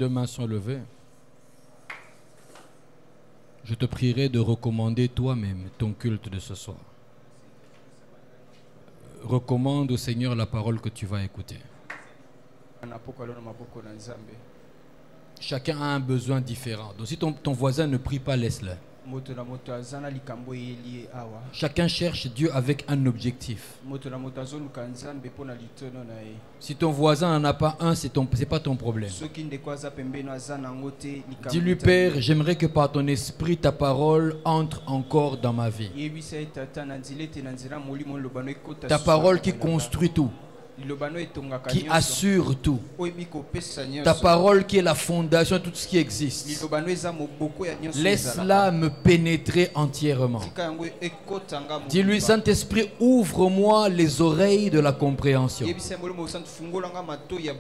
deux mains sont levées, je te prierai de recommander toi-même ton culte de ce soir. Recommande au Seigneur la parole que tu vas écouter. Chacun a un besoin différent. Donc si ton voisin ne prie pas, laisse-le. Chacun cherche Dieu avec un objectif. Si ton voisin n'en a pas un, c'est pas ton problème. Dis-lui, Père, j'aimerais que par ton esprit, ta parole entre encore dans ma vie. Ta parole qui construit tout, qui assure tout. Ta parole qui est la fondation de tout ce qui existe. Laisse-la me pénétrer entièrement. Dis-lui, Saint-Esprit, ouvre-moi les oreilles de la compréhension.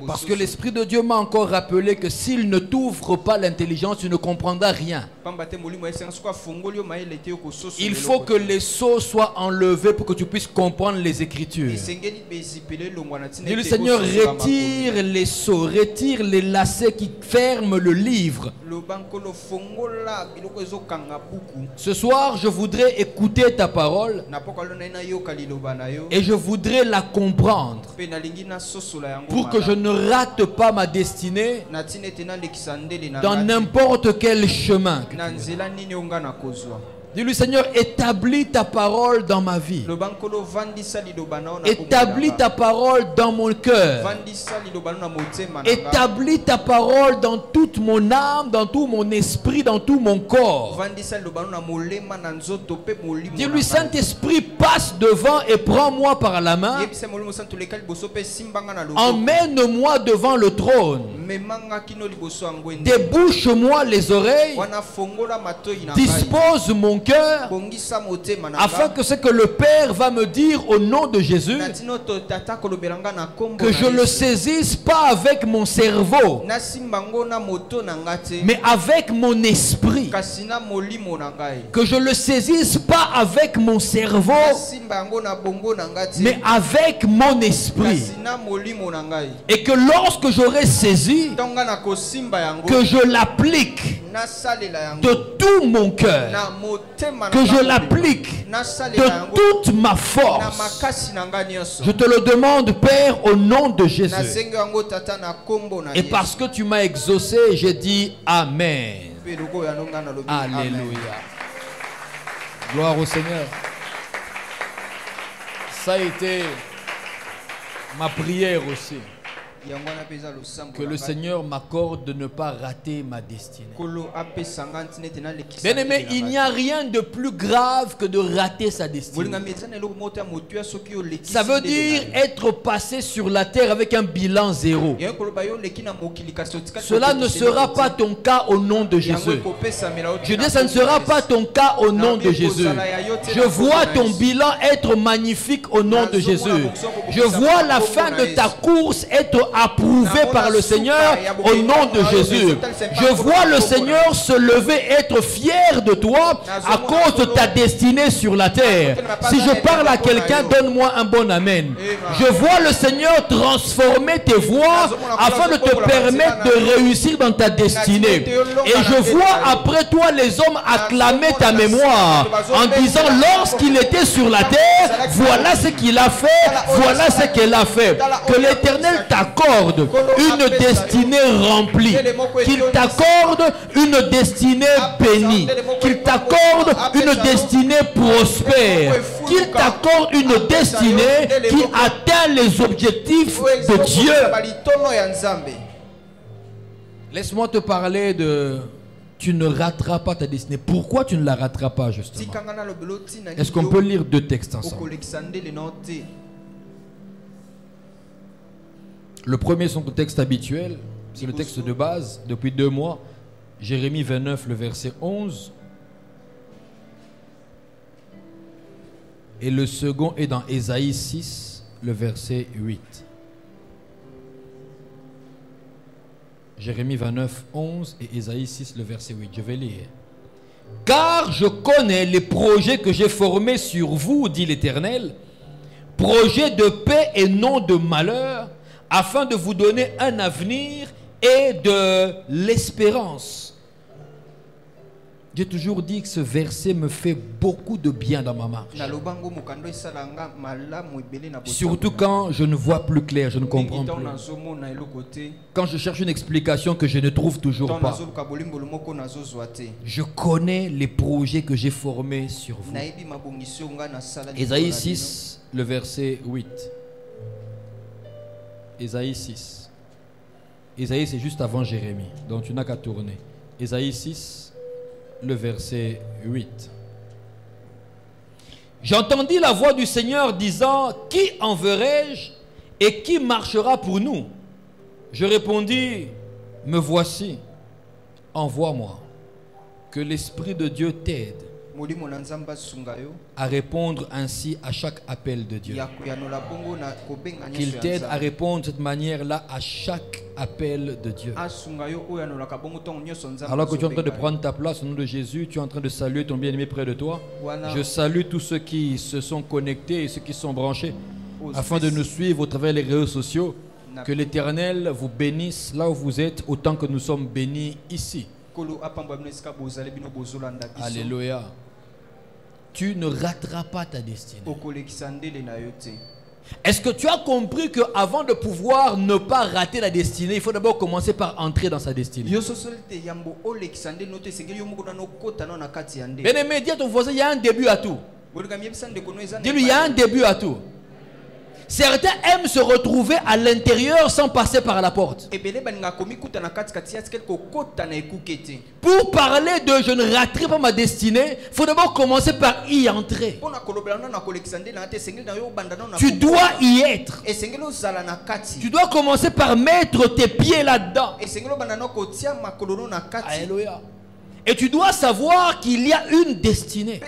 Parce que l'Esprit de Dieu m'a encore rappelé que s'il ne t'ouvre pas l'intelligence, tu ne comprendras rien. Il faut que les sceaux soient enlevés pour que tu puisses comprendre les Écritures. Dis le Seigneur, retire les sceaux, retire les lacets qui ferment le livre. Ce soir, je voudrais écouter ta parole et je voudrais la comprendre pour que je ne rate pas ma destinée dans n'importe quel chemin. Dis-lui, Seigneur, établis ta parole dans ma vie. Établis ta parole dans mon cœur. Établis ta parole dans toute mon âme, dans tout mon esprit, dans tout mon corps. Dis-lui, Saint-Esprit, passe devant et prends-moi par la main. Emmène-moi devant le trône. Débouche-moi les oreilles. Dispose mon cœur afin que ce que le Père va me dire au nom de Jésus, que je le saisisse pas avec mon cerveau, mais avec mon esprit. Que je le saisisse pas avec mon cerveau, mais avec mon esprit. Et que lorsque j'aurai saisi, que je l'applique de tout mon cœur, que je l'applique de toute ma force. Je te le demande, Père, au nom de Jésus. Et parce que tu m'as exaucé, j'ai dit Amen. Alléluia. Gloire au Seigneur. Ça a été ma prière aussi. Que le Seigneur m'accorde de ne pas rater ma destinée. Bien-aimé, il n'y a rien de plus grave que de rater sa destinée. Ça veut dire être passé sur la terre avec un bilan zéro. Cela ne sera pas ton cas au nom de Jésus. Je dis, ça ne sera pas ton cas au nom de Jésus. Je vois ton bilan être magnifique au nom de Jésus. Je vois la fin de ta course être approuvé par le Seigneur au nom de Jésus. Je vois le Seigneur se lever, être fier de toi à cause de ta destinée sur la terre. Si je parle à quelqu'un, donne-moi un bon amen. Je vois le Seigneur transformer tes voies afin de te permettre de réussir dans ta destinée. Et je vois après toi les hommes acclamer ta mémoire en disant, lorsqu'il était sur la terre, voilà ce qu'il a fait, voilà ce qu'elle a fait. Que l'Éternel t'accorde une destinée remplie, qu'il t'accorde une destinée bénie, qu'il t'accorde une destinée prospère, qu'il t'accorde une destinée qui atteint les objectifs de Dieu. Laisse-moi te parler de... Tu ne rateras pas ta destinée. Pourquoi tu ne la rateras pas justement? Est-ce qu'on peut lire deux textes ensemble? Le premier, son texte habituel, c'est le texte de base depuis 2 mois. Jérémie 29, le verset 11. Et le second est dans Ésaïe 6, le verset 8. Jérémie 29, 11 et Ésaïe 6, le verset 8. Je vais lire. Car je connais les projets que j'ai formés sur vous, dit l'Éternel, projets de paix et non de malheur, afin de vous donner un avenir et de l'espérance. J'ai toujours dit que ce verset me fait beaucoup de bien dans ma marche. Surtout quand je ne vois plus clair, je ne comprends plus. Quand je cherche une explication que je ne trouve toujours pas. Je connais les projets que j'ai formés sur vous. Ésaïe 6, le verset 8. Ésaïe 6. Ésaïe, c'est juste avant Jérémie, donc tu n'as qu'à tourner. Ésaïe 6. Le verset 8. J'entendis la voix du Seigneur disant: qui enverrai-je et qui marchera pour nous? Je répondis: me voici, envoie-moi. Que l'Esprit de Dieu t'aide à répondre ainsi à chaque appel de Dieu. Qu'il t'aide à répondre de cette manière-là à chaque appel de Dieu. Alors que tu es en train de prendre ta place au nom de Jésus, tu es en train de saluer ton bien-aimé près de toi. Je salue tous ceux qui se sont connectés et ceux qui sont branchés afin de nous suivre au travers des réseaux sociaux. Que l'Éternel vous bénisse là où vous êtes autant que nous sommes bénis ici. Alléluia. Tu ne rateras pas ta destinée. Est-ce que tu as compris qu'avant de pouvoir ne pas rater la destinée, il faut d'abord commencer par entrer dans sa destinée? Bien-aimé, dis à ton voisin, il y a un début à tout. Dis-lui, il y a un début à tout. Certains aiment se retrouver à l'intérieur sans passer par la porte. Pour parler de je ne raterai pas ma destinée, il faut d'abord commencer par y entrer. Tu dois y être. Tu dois commencer par mettre tes pieds là-dedans. Alléluia. Et tu dois savoir qu'il y a une destinée.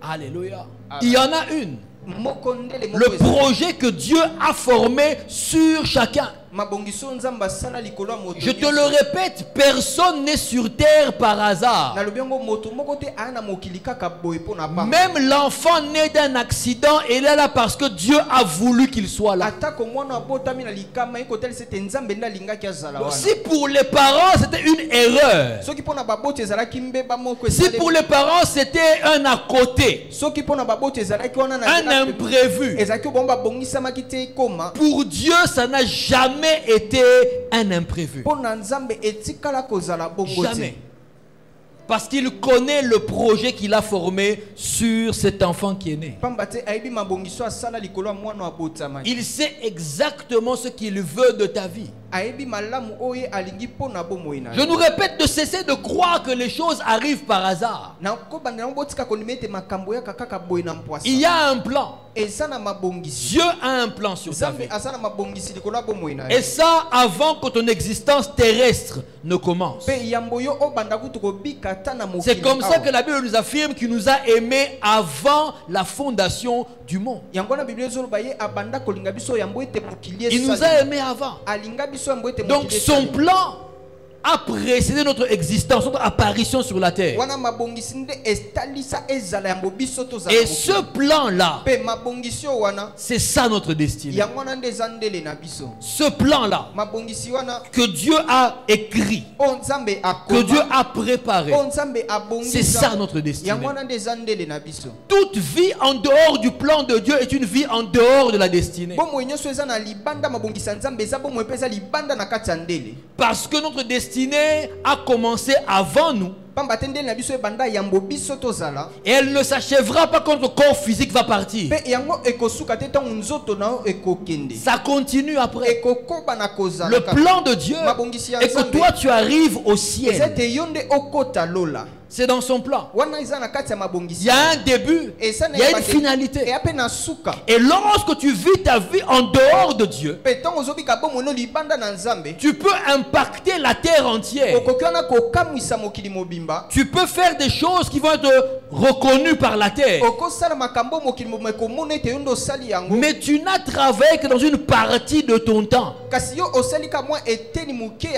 Alléluia. Il y en a une. Le projet que Dieu a formé sur chacun. Je te le répète, personne n'est sur terre par hasard. Même l'enfant né d'un accident, il est là parce que Dieu a voulu qu'il soit là. Si pour les parents c'était une erreur, si pour les parents c'était un à côté, un imprévu, pour Dieu ça n'a jamais été un imprévu. Jamais. Parce qu'il connaît le projet qu'il a formé sur cet enfant qui est né. Il sait exactement ce qu'il veut de ta vie. Je nous répète de cesser de croire que les choses arrivent par hasard. Il y a un plan. Dieu a un plan sur ta vie. Et ça avant que ton existence terrestre ne commence. C'est comme ça que la Bible nous affirme qu'il nous a aimés avant la fondation du monde. Il nous a aimés avant. Donc son plan a précédé notre existence, notre apparition sur la terre. Et ce plan-là, c'est ça notre destinée. Ce plan-là que Dieu a écrit, que Dieu a préparé, c'est ça notre destinée. Toute vie en dehors du plan de Dieu est une vie en dehors de la destinée. Parce que notre destinée a commencé avant nous. Et elle ne s'achèvera pas quand notre corps physique va partir. Ça continue après. Le plan de Dieu est que toi tu arrives au ciel. C'est dans son plan. Il y a un début, il y a une finalité. Et lorsque tu vis ta vie en dehors de Dieu, tu peux impacter la terre entière. Tu peux faire des choses qui vont être reconnues par la terre. Mais tu n'as travaillé que dans une partie de ton temps.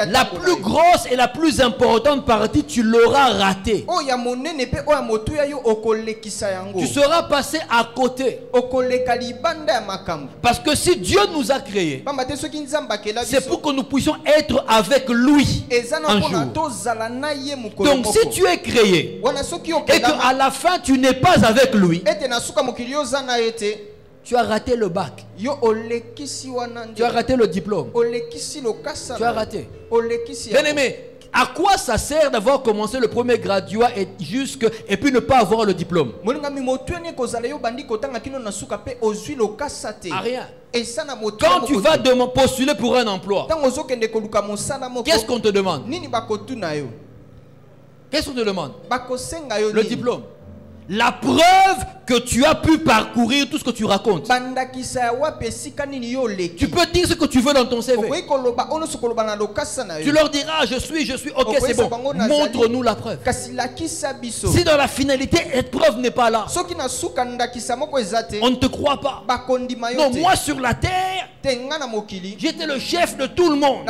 La plus grosse et la plus importante partie, tu l'auras ratée. passer. Tu seras passé à côté. Parce que si Dieu nous a créés, c'est pour que nous puissions être avec lui un jour. Donc si tu es créé et qu'à la fin tu n'es pas avec lui, tu as raté le bac. Tu as raté le diplôme. Tu as raté. Bien aimé, à quoi ça sert d'avoir commencé le premier graduat et puis ne pas avoir le diplôme? À rien. Quand tu vas postuler pour un emploi, qu'est-ce qu'on te demande? Qu'est-ce qu'on te demande? Le diplôme. La preuve que tu as pu parcourir tout ce que tu racontes. Tu peux dire ce que tu veux dans ton CV. Tu leur diras je suis, ok, c'est bon. Montre-nous la preuve. Si dans la finalité, cette preuve n'est pas là, on ne te croit pas. Non, moi sur la terre, j'étais le chef de tout le monde.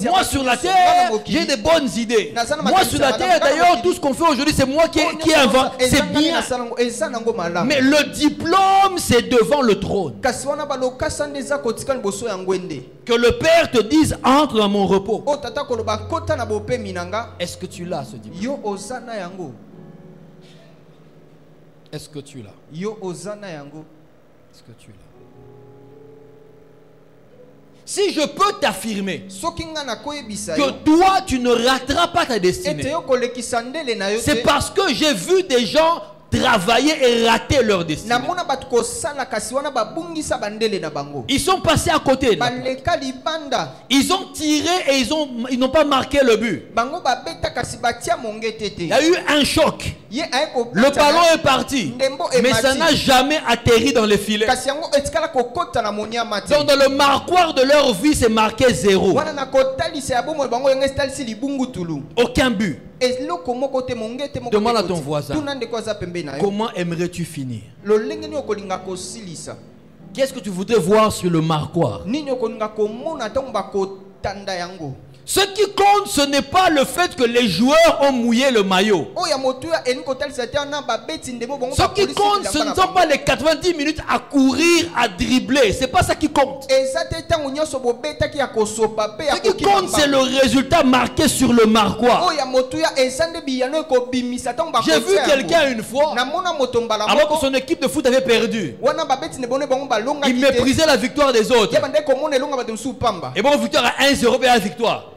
Moi sur la terre, j'ai des bonnes idées. Moi sur la terre, d'ailleurs, tout ce qu'on fait aujourd'hui, c'est moi qui invente. C'est bien. Mais le diplôme, c'est devant le trône. Que le Père te dise entre dans mon repos. Est-ce que tu l'as, ce diplôme? Est-ce que tu l'as? Est-ce que tu l'as? Si je peux t'affirmer que toi tu ne rateras pas ta destinée, c'est parce que j'ai vu des gens travailler et rater leur destinée. Ils sont passés à côté. Ils ont tiré et ils n'ont pas marqué le but. Il y a eu un choc. Le ballon est parti, mais ça n'a jamais atterri dans les filets. Donc dans le marquoir de leur vie, c'est marqué 0. Aucun but. Demande à ton voisin, comment aimerais-tu finir? Qu'est-ce que tu voudrais voir sur le marquoir? Ce qui compte, ce n'est pas le fait que les joueurs ont mouillé le maillot. Ce qui compte, ce ne sont pas les 90 minutes à courir, à dribbler. C'est pas ça qui compte. Ce qui compte, c'est le résultat marqué sur le marquoir. J'ai vu quelqu'un une fois, alors que son équipe de foot avait perdu, il méprisait la victoire des autres. Et bon, victoire à 1-0 et à la victoire.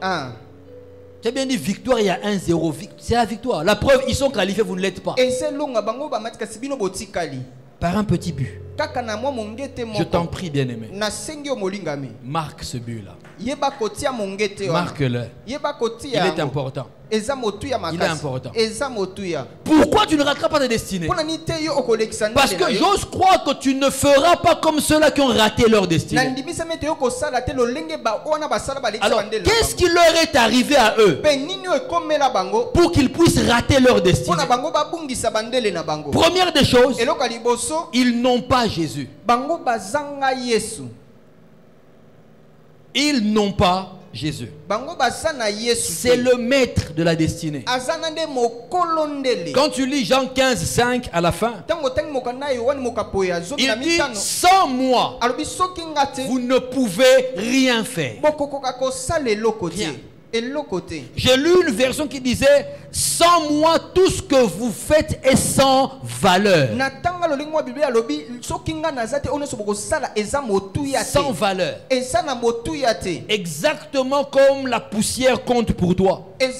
Tu as bien dit victoire, il y a 1-0. C'est la victoire. La preuve, ils sont qualifiés, vous ne l'êtes pas. Par un petit but. Je t'en prie, bien-aimé. Marque ce but-là. Marque-le. Il est important. Il est important. Pourquoi tu ne rateras pas ta destinée? Parce que j'ose croire que tu ne feras pas comme ceux-là qui ont raté leur destinée. Alors, qu'est-ce qui leur est arrivé à eux pour qu'ils puissent rater leur destinée? Première des choses, ils n'ont pas Jésus. Ils n'ont pas Jésus. C'est le maître de la destinée. Quand tu lis Jean 15:5 à la fin, il dit sans moi, vous ne pouvez rien faire. Rien. J'ai lu une version qui disait sans moi tout ce que vous faites est sans valeur. Sans valeur. Exactement comme la poussière compte pour toi. Elle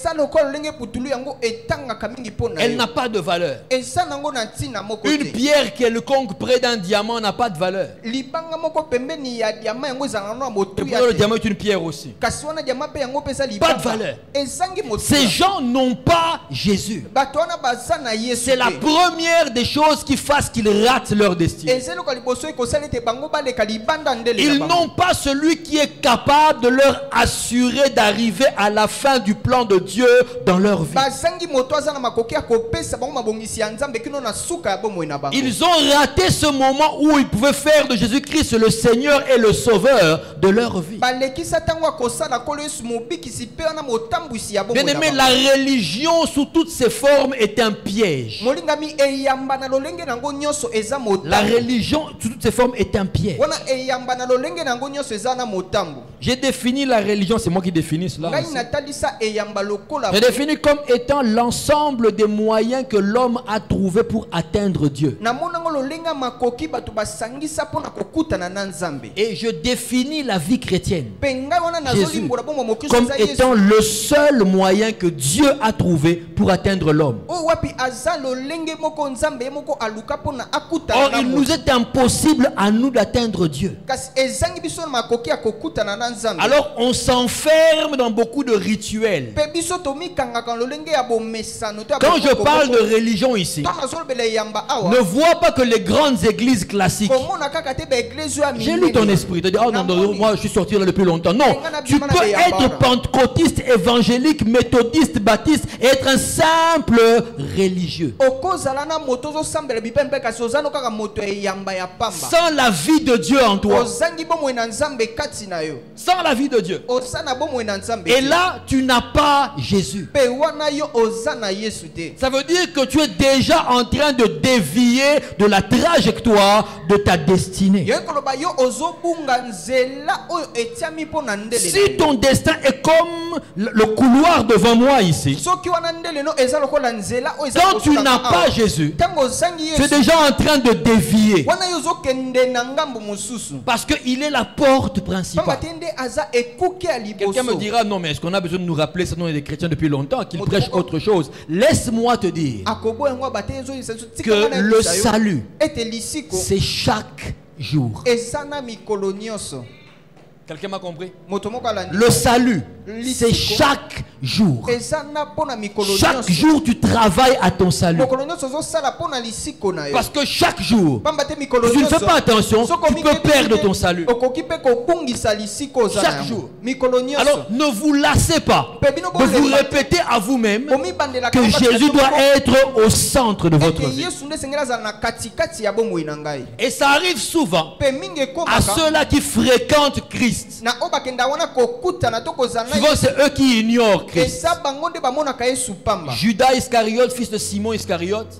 n'a pas de valeur. Une pierre quelconque près d'un diamant n'a pas de valeur. Et pourtant le diamant est une pierre aussi. Pas de valeur. Ces gens n'ont pas Jésus. C'est la première des choses qui fassent qu'ils ratent leur destinée. Ils n'ont pas celui qui est capable de leur assurer d'arriver à la fin du plan de Dieu dans leur vie. Ils ont raté ce moment où ils pouvaient faire de Jésus-Christ le Seigneur et le Sauveur de leur vie. Bien aimé, la religion sous toutes ses formes est un piège. La religion sous toutes ses formes est un piège. J'ai défini la religion, c'est moi qui définis cela. J'ai défini comme étant l'ensemble des moyens que l'homme a trouvé pour atteindre Dieu. Et je définis la vie chrétienne, Jésus, comme étant le seul moyen que Dieu a trouvé pour atteindre l'homme. Or, il nous est impossible à nous d'atteindre Dieu. Alors, on s'enferme dans beaucoup de rituels. Quand je parle de religion ici, ne vois pas que les grandes églises classiques. J'ai lu ton esprit. Tu dis, oh non, non, moi je suis sorti là depuis longtemps. Non, tu peux être pentecôtiste, évangélique, méthodiste, baptiste et être un simple religieux. Sans la vie de Dieu en toi. Sans la vie de Dieu. Et là, tu n'as pas Jésus. Ça veut dire que tu es déjà en train de dévier de la trajectoire de ta destinée. Si ton destin est comme le couloir devant moi ici, quand tu n'as pas Jésus, tu es déjà en train de dévier. Parce qu'il est la porte principale. Quelqu'un me dira, non mais est-ce qu'on a besoin de nous rappeler, sinon on est des chrétiens depuis longtemps, qu'ils prêchent autre chose. Laisse-moi te dire que le salut, c'est chaque jour. Quelqu'un m'a compris? Le salut, c'est chaque jour. Chaque jour, tu travailles à ton salut. Parce que chaque jour, si tu ne fais pas attention, tu peux perdre ton salut. Chaque jour. Alors, ne vous lassez pas de vous répéter à vous-même que Jésus doit être au centre de votre vie. Et ça arrive souvent à ceux-là qui fréquentent Christ. Souvent c'est eux qui ignorent Christ. Judas Iscariote, fils de Simon Iscariote,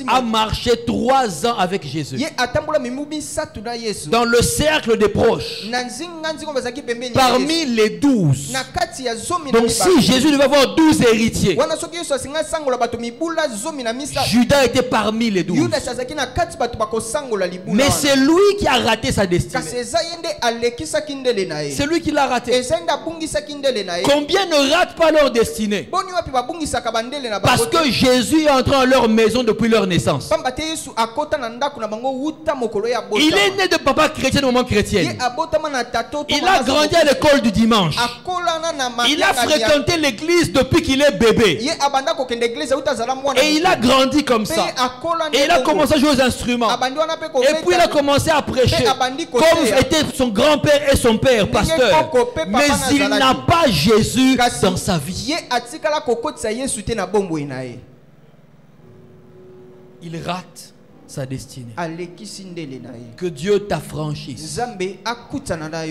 a marché 3 ans avec Jésus dans le cercle des proches, parmi les 12. Donc si Jésus devait avoir 12 héritiers, Judas était parmi les 12. Mais c'est lui qui a raté sa destinée. C'est lui qui l'a raté. Combien ne ratent pas leur destinée? Parce que Jésus est entré dans leur maison depuis leur naissance. Il est né de papa chrétien au moment chrétien. Il a grandi à l'école du dimanche. Il a fréquenté l'église depuis qu'il est bébé. Et il a grandi comme ça. Et il a commencé à jouer aux instruments. Et puis il a commencé à prêcher comme était son grand-père et son père, pasteur. Mais il n'a pas Jésus dans sa vie. Il rate sa destinée. Que Dieu t'affranchisse.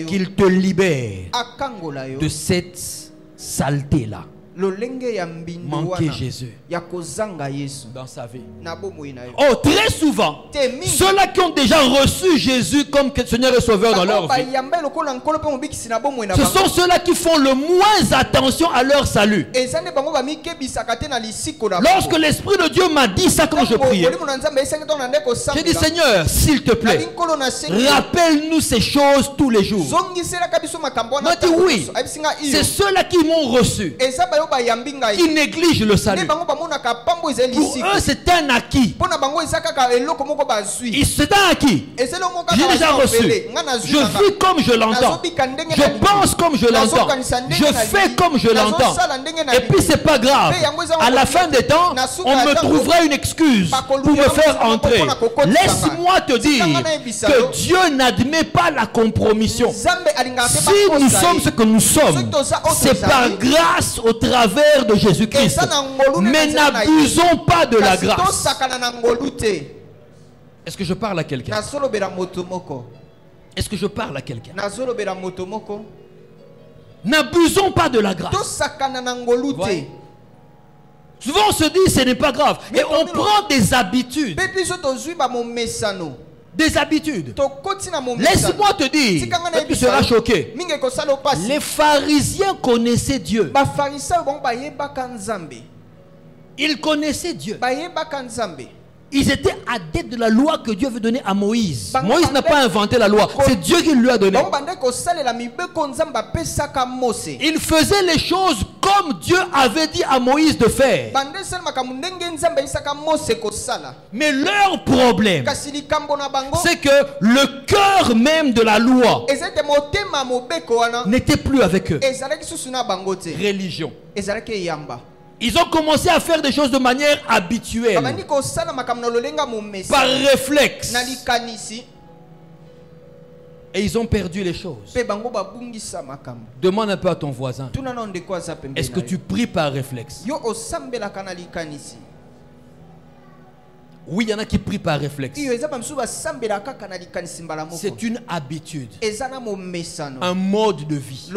Qu'il te libère de cette saleté-là. Manquer Jésus dans sa vie. Oh, très souvent, ceux-là qui ont déjà reçu Jésus comme Seigneur et Sauveur dans leur vie, ce sont ceux-là qui font le moins attention à leur salut. Lorsque l'Esprit de Dieu m'a dit ça quand je priais, j'ai dit, Seigneur, s'il te plaît, rappelle-nous ces choses tous les jours. Il m'a dit oui, c'est ceux-là qui m'ont reçu, qui négligent le salut. Pour eux, c'est un acquis. C'est un acquis. J'ai déjà reçu. Je vis comme je l'entends. Je pense comme je l'entends. Je fais comme je l'entends. Et puis, c'est pas grave. À la fin des temps, on me trouvera une excuse pour me faire entrer. Laisse-moi te dire que Dieu n'admet pas la compromission. Si nous sommes ce que nous sommes, c'est par grâce au travers de Jésus-Christ. Mais n'abusons pas de la grâce. Est-ce que je parle à quelqu'un? Est-ce que je parle à quelqu'un? N'abusons pas de la grâce. Ouais. Souvent on se dit ce n'est pas grave. Et on prend des habitudes. Des habitudes. Laisse-moi te dire, tu seras choqué. Les pharisiens connaissaient Dieu. Ils connaissaient Dieu. Ils étaient adeptes de la loi que Dieu veut donner à Moïse. Moïse n'a pas inventé la loi, c'est Dieu qui lui a donné. Ils faisaient les choses comme Dieu avait dit à Moïse de faire. Mais leur problème, c'est que le cœur même de la loi n'était plus avec eux. Religion. Ils ont commencé à faire des choses de manière habituelle, par réflexe. Et ils ont perdu les choses. Demande un peu à ton voisin, est-ce que tu pries par réflexe? Oui, il y en a qui prient par réflexe. C'est une habitude, un mode de vie,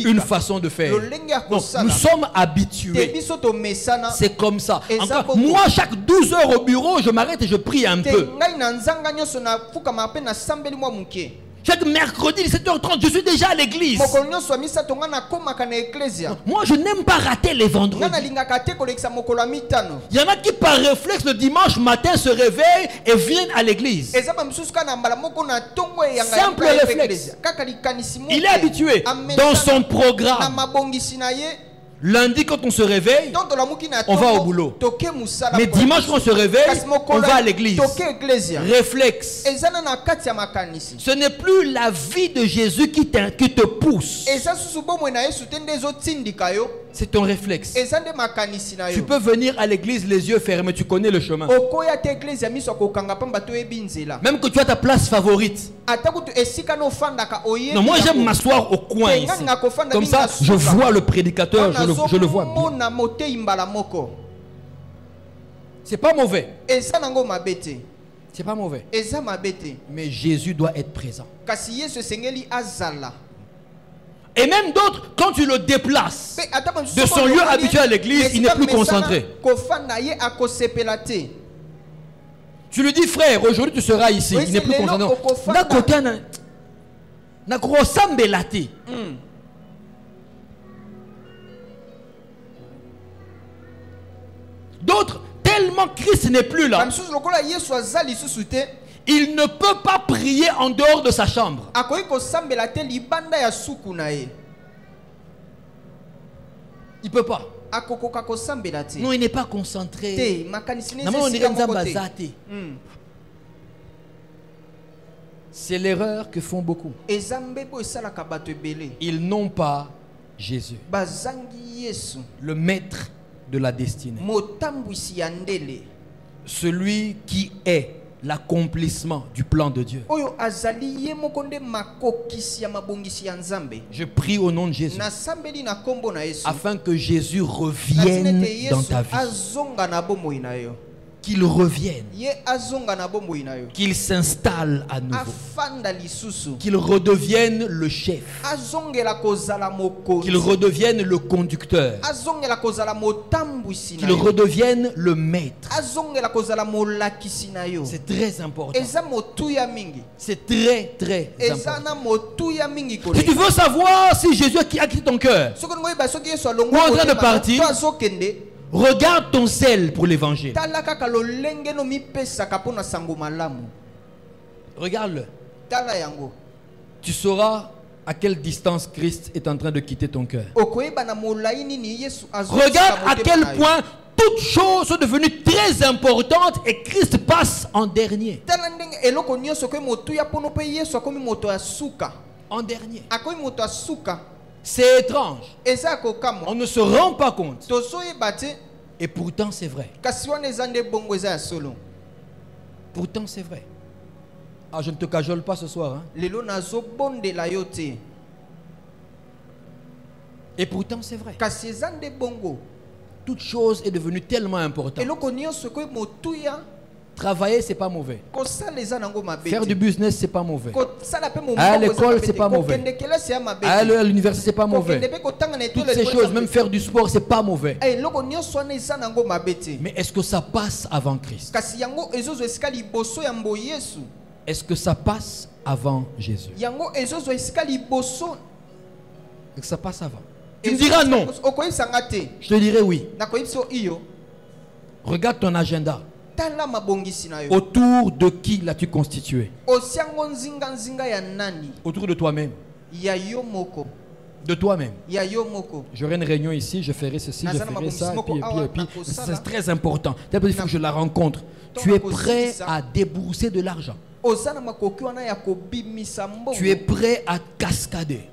une façon de faire. Donc, nous sommes habitués. C'est comme ça. Encore, moi, chaque 12 heures au bureau, je m'arrête et je prie un peu. Chaque mercredi 17h30, je suis déjà à l'église. Moi, je n'aime pas rater les vendredis. Il y en a qui par réflexe le dimanche matin se réveillent et viennent à l'église. Simple réflexe. Il est habitué dans son programme. Lundi, quand on se réveille, on va au boulot. Mais dimanche, quand on se réveille, on va à l'église. Réflexe. Ce n'est plus la vie de Jésus qui te pousse. C'est ton réflexe. Tu peux venir à l'église les yeux fermés, tu connais le chemin. Même que tu as ta place favorite. Non, moi j'aime m'asseoir au coin ici. Comme ça, je vois le prédicateur, je le vois bien. C'est pas mauvais. C'est pas mauvais. Mais Jésus doit être présent. Et même d'autres, quand tu le déplaces de son lieu habituel à l'église, il n'est plus concentré. Tu lui dis, frère, aujourd'hui tu seras ici. Il n'est plus concentré. D'autres, tellement Christ n'est plus là, il ne peut pas prier en dehors de sa chambre. Il ne peut pas. Non, il n'est pas concentré. C'est l'erreur que font beaucoup. Ils n'ont pas Jésus, le maître de la destinée, celui qui est l'accomplissement du plan de Dieu. Je prie au nom de Jésus afin que Jésus revienne dans ta vie. Qu'il revienne, qu'il s'installe à nouveau, qu'il redevienne le chef, qu'il redevienne le conducteur, qu'il redevienne le maître. C'est très important. C'est très très important. Si tu veux savoir si Jésus a quitté ton cœur ou en train de partir, regarde ton sel pour l'évangile. Regarde-le. Tu sauras à quelle distance Christ est en train de quitter ton cœur. Regarde à quel point toutes choses sont devenues très importantes et Christ passe en dernier. En dernier. C'est étrange. On ne se rend pas compte. Et pourtant c'est vrai. Pourtant c'est vrai. Ah, je ne te cajole pas ce soir. Hein? Et pourtant c'est vrai. Toute chose est devenue tellement importante Travailler, c'est pas mauvais. Faire du business, c'est pas mauvais. Aller à l'école, c'est pas mauvais. Aller à l'université, c'est pas mauvais. Toutes ces choses, même faire du sport, c'est pas mauvais. Mais est-ce que ça passe avant Christ? Est-ce que ça passe avant Jésus? Est-ce que ça passe avant? Tu me diras non. Je te dirai oui. Regarde ton agenda. Autour de qui l'as-tu constitué? Autour de toi-même. De toi-même. J'aurai une réunion ici, je ferai ceci, je ferai ça, et puis. C'est très important. Il faut que je la rencontre. Tu es prêt à débourser de l'argent. Tu es prêt à cascader.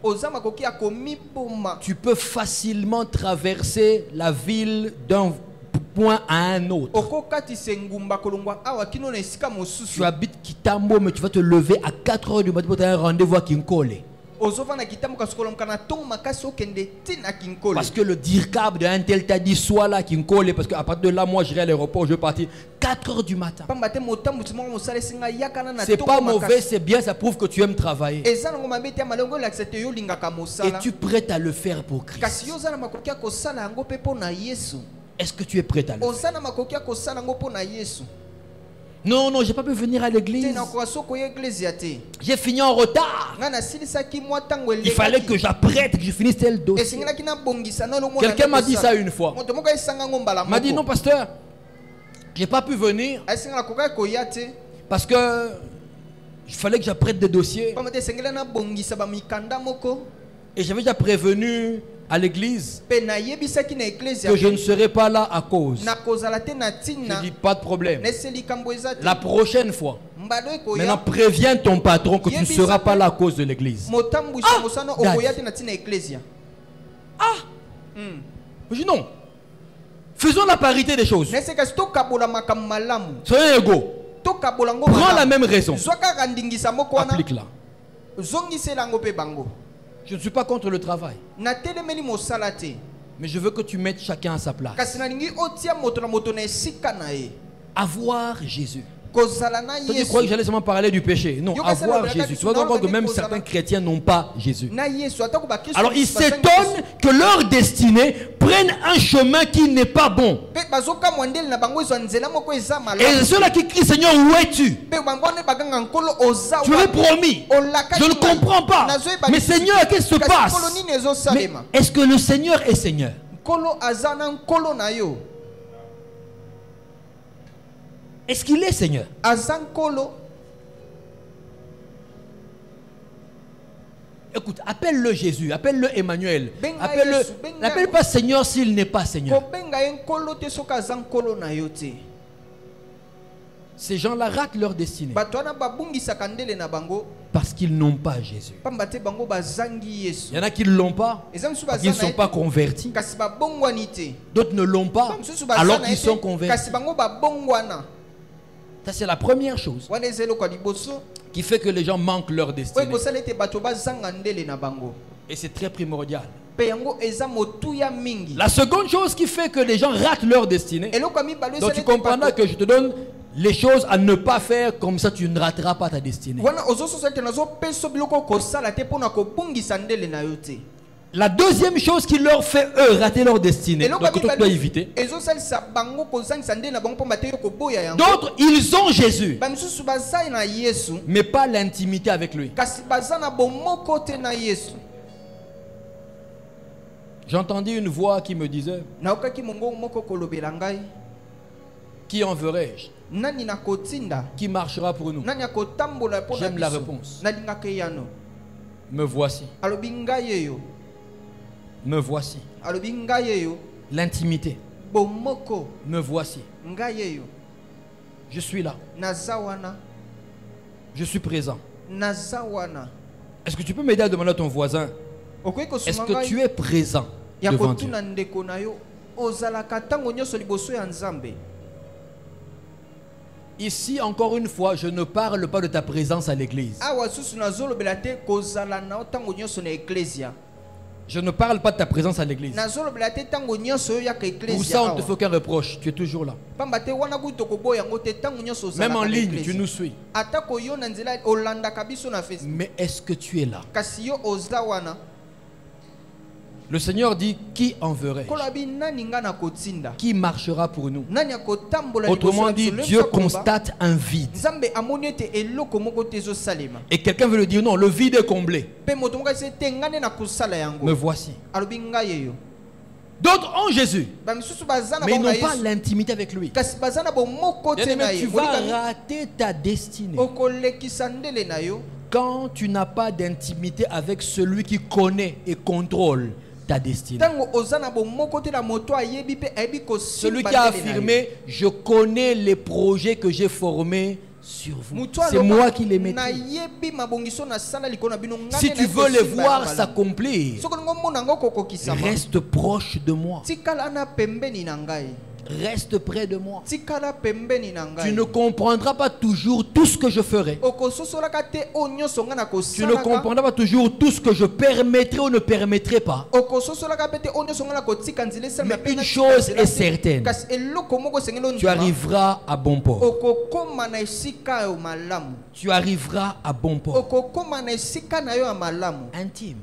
Tu peux facilement traverser la ville d'un point à un autre. Tu habites Kitambo, mais tu vas te lever à 4 h du matin pour avoir un rendez-vous à Kinkole. Parce que le dircab d'un tel t'a dit soit là Kinkole, parce qu'à partir de là, moi j'irai à l'aéroport, je vais partir 4 h du matin. C'est pas mauvais, c'est bien, ça prouve que tu aimes travailler. Et tu es prêt à le faire pour Christ. Est-ce que tu es prêt à le faire? Non, non, j'ai pas pu venir à l'église. J'ai fini en retard. Il fallait que j'apprête, que je finisse tel dossier. Quelqu'un m'a dit ça une fois. Il m'a dit non, pasteur, j'ai pas pu venir parce que il fallait que j'apprête des dossiers. Et j'avais déjà prévenu à l'église que je ne serai pas là à cause. Je dis pas de problème. La prochaine fois, maintenant préviens ton patron que tu ne seras pas là à cause de l'église. Je dis non. Faisons la parité des choses. Soyez égaux. Prends la même raison. Applique-la. Je ne suis pas contre le travail. Mais je veux que tu mettes chacun à sa place. Avoir Jésus. Tu crois que j'allais seulement parler du péché? Non, avoir Jésus. Tu vas voir que même certains chrétiens n'ont pas Jésus. Alors ils s'étonnent que leur destinée prenne un chemin qui n'est pas bon. Et ceux-là qui crient Seigneur, où es-tu? Tu m'avais promis. Je ne comprends pas. Mais Seigneur, qu'est-ce qui se passe? Mais est-ce que le Seigneur est Seigneur? Est-ce qu'il est Seigneur? Écoute, appelle-le Jésus, appelle-le Emmanuel. N'appelle pas Seigneur s'il n'est pas Seigneur. Ces gens-là ratent leur destinée parce qu'ils n'ont pas Jésus. Il y en a qui ne l'ont pas parce qu'ils ne sont pas convertis. D'autres ne l'ont pas alors qu'ils sont convertis. Ça, c'est la première chose qui fait que les gens manquent leur destinée. Et c'est très primordial. La seconde chose qui fait que les gens ratent leur destinée, donc tu comprendras que je te donne les choses à ne pas faire, comme ça tu ne rateras pas ta destinée. La deuxième chose qui leur fait eux rater leur destinée, donc que toi tu dois éviter. D'autres, ils ont Jésus, mais pas l'intimité avec lui. J'ai entendu une voix qui me disait: qui enverrai-je? Qui marchera pour nous? J'aime la réponse. Me voici. Me voici. L'intimité. Me voici. Je suis là. Je suis présent. Est-ce que tu peux m'aider à demander à ton voisin: est-ce que tu es présent devant Dieu? Ici, encore une fois, je ne parle pas de ta présence à l'église. Je ne parle pas de ta présence à l'église. Pour ça, on ne te fait aucun reproche. Tu es toujours là. Même en ligne, tu nous suis. Mais est-ce que tu es là? Le Seigneur dit, qui enverrai-je? Qui marchera pour nous? Autrement dit, Dieu constate un vide. Et quelqu'un veut le dire, non, le vide est comblé. Me voici. D'autres ont Jésus, mais ils n'ont pas l'intimité avec lui. Bien-aimé, tu vas rater ta destinée quand tu n'as pas d'intimité avec celui qui connaît et contrôle ta destinée. Celui qui a affirmé, je connais les projets que j'ai formés sur vous. C'est moi qui les maîtrise. Si tu veux les voir s'accomplir, reste proche de moi. Reste près de moi. Tu ne comprendras pas toujours tout ce que je ferai. Tu ne comprendras pas toujours tout ce que je permettrai ou ne permettrai pas. Mais une chose est certaine. Tu arriveras à bon port. Tu arriveras à bon port. Intime.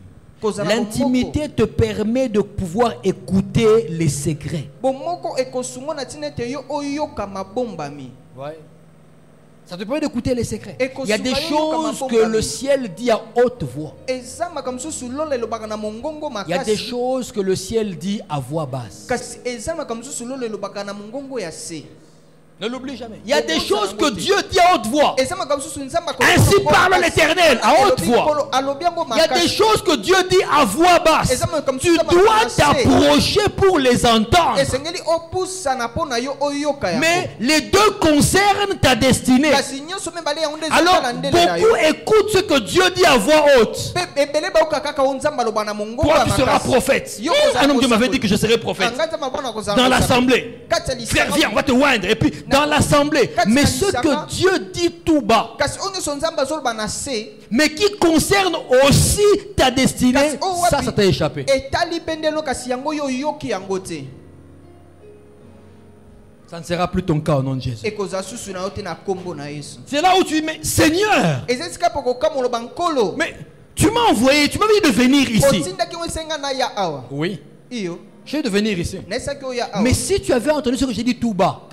L'intimité te permet de pouvoir écouter les secrets. Ouais. Ça te permet d'écouter les secrets. Il y a des choses que le ciel dit à haute voix. Il y a des choses que le ciel dit à voix basse. Ne l'oublie jamais. Il y a des choses que Dieu dit à haute voix. Ainsi parle l'Éternel à haute voix. Il y a des choses que Dieu dit à voix basse. Tu dois t'approcher pour les entendre. Mais les deux concernent ta destinée. Alors beaucoup écoutent ce que Dieu dit à voix haute. Toi tu seras prophète. Un homme Dieu m'avait dit que je serais prophète. Dans l'assemblée. Frère, viens, on va te oindre. Et puis dans l'assemblée. Mais ce que Dieu dit tout bas, mais qui concerne aussi ta destinée, ça t'a échappé. Ça ne sera plus ton cas au nom de Jésus. C'est là où tu dis, mais Seigneur, mais tu m'as envoyé, tu m'avais dit de venir ici. Oui. Je vais venir ici. Mais si tu avais entendu ce que j'ai dit tout bas,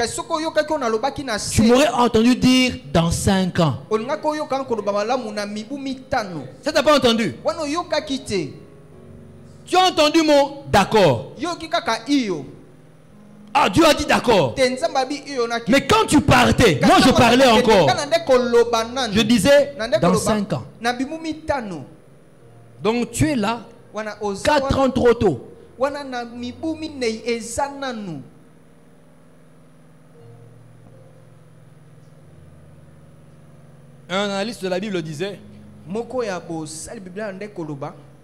tu m'aurais entendu dire dans 5 ans. Ça t'as pas entendu? Tu as entendu mon d'accord. Ah, Dieu a dit d'accord. Mais quand tu partais, moi je parlais encore. Je disais dans 5 ans. Donc tu es là 4 ans trop tôt. Un analyste de la Bible disait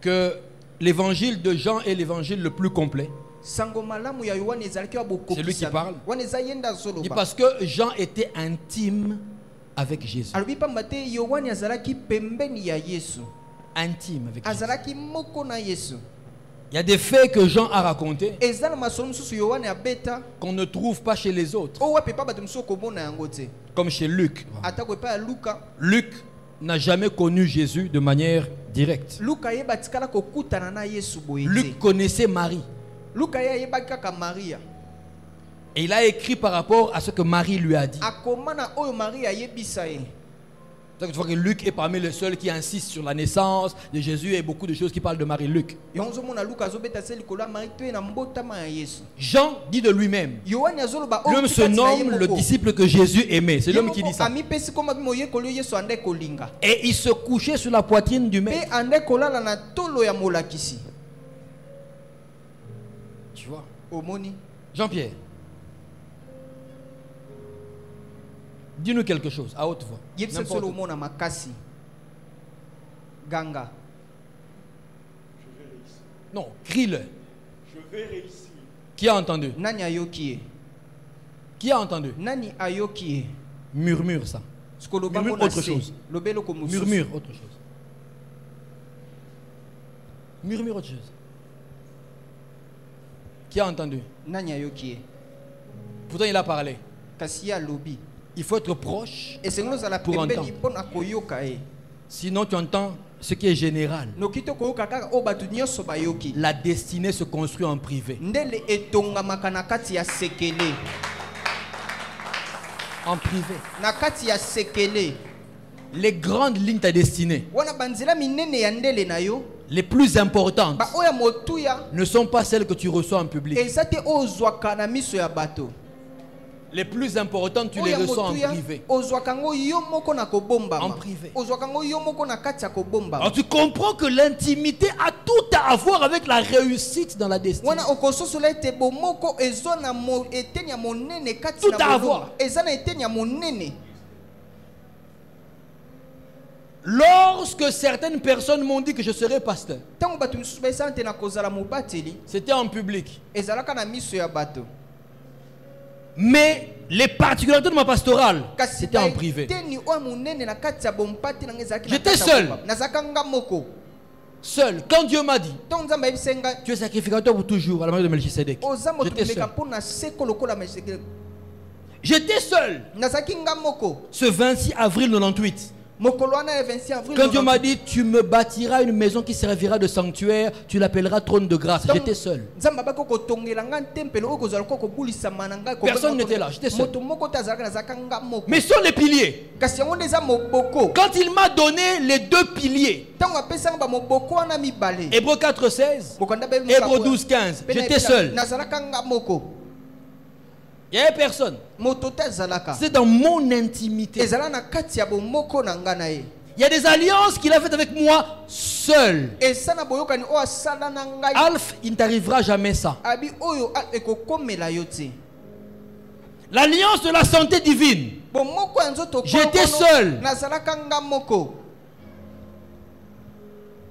que l'évangile de Jean est l'évangile le plus complet. C'est lui qui parle. Et parce que Jean était intime avec Jésus. Intime avec Jésus. Il y a des faits que Jean a racontés qu'on ne trouve pas chez les autres. Comme chez Luc. Luc n'a jamais connu Jésus de manière directe. Luc connaissait Marie. Et il a écrit par rapport à ce que Marie lui a dit. Tu vois que Luc est parmi les seuls qui insistent sur la naissance de Jésus et beaucoup de choses qui parlent de Marie-Luc. Jean dit de lui-même. L'homme se nomme le disciple que Jésus aimait. C'est l'homme qui dit ça. Et il se couchait sur la poitrine du maître. Tu vois? Jean-Pierre, dis-nous quelque chose à haute voix. Ganga. Non, crie-le. Je vais réussir. Qui a entendu? Qui a entendu? Murmure ça. Murmure autre chose. Murmure autre chose. Murmure autre chose. Qui a entendu? Pourtant il a parlé. Il faut être proche pour entendre. Sinon tu entends ce qui est général. La destinée se construit en privé. En privé. Les grandes lignes de ta destinée, les plus importantes, ne sont pas celles que tu reçois en public. Les plus importantes, tu les reçois en privé. En privé. Alors tu comprends que l'intimité a tout à voir avec la réussite dans la destinée. Tout à voir. Lorsque certaines personnes m'ont dit que je serais pasteur, c'était en public. Mais les particularités de ma pastorale, c'était en privé. J'étais seul. Seul. Quand Dieu m'a dit, tu es sacrificateur pour toujours à la manière de Melchisedec. J'étais seul. Ce 26 avril 98. Quand Dieu m'a dit, tu me bâtiras une maison qui servira de sanctuaire, tu l'appelleras trône de grâce. J'étais seul. Personne n'était là, j'étais seul. Mais sur les piliers, quand il m'a donné les deux piliers, Hébreux 4:16, Hébreux 12:15, j'étais seul. Il n'y avait personne. C'est dans mon intimité. Il y a des alliances qu'il a faites avec moi seul. Alf, il ne t'arrivera jamais ça. L'alliance de la santé divine. J'étais seul.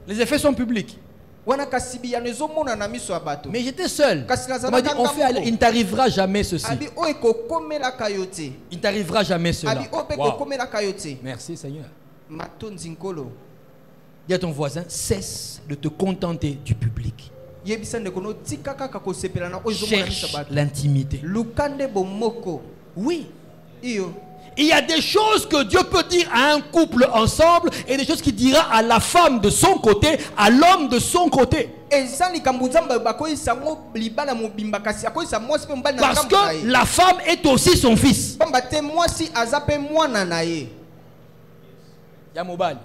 Les effets sont publics. Mais j'étais seul. On m'a dit, il ne t'arrivera jamais ceci. Il ne t'arrivera jamais cela. Wow. Merci Seigneur. Dis à ton voisin, cesse de te contenter du public. Cherche l'intimité. Oui. Il y a des choses que Dieu peut dire à un couple ensemble et des choses qu'il dira à la femme de son côté, à l'homme de son côté. Parce que la femme est aussi son fils. Yamobal.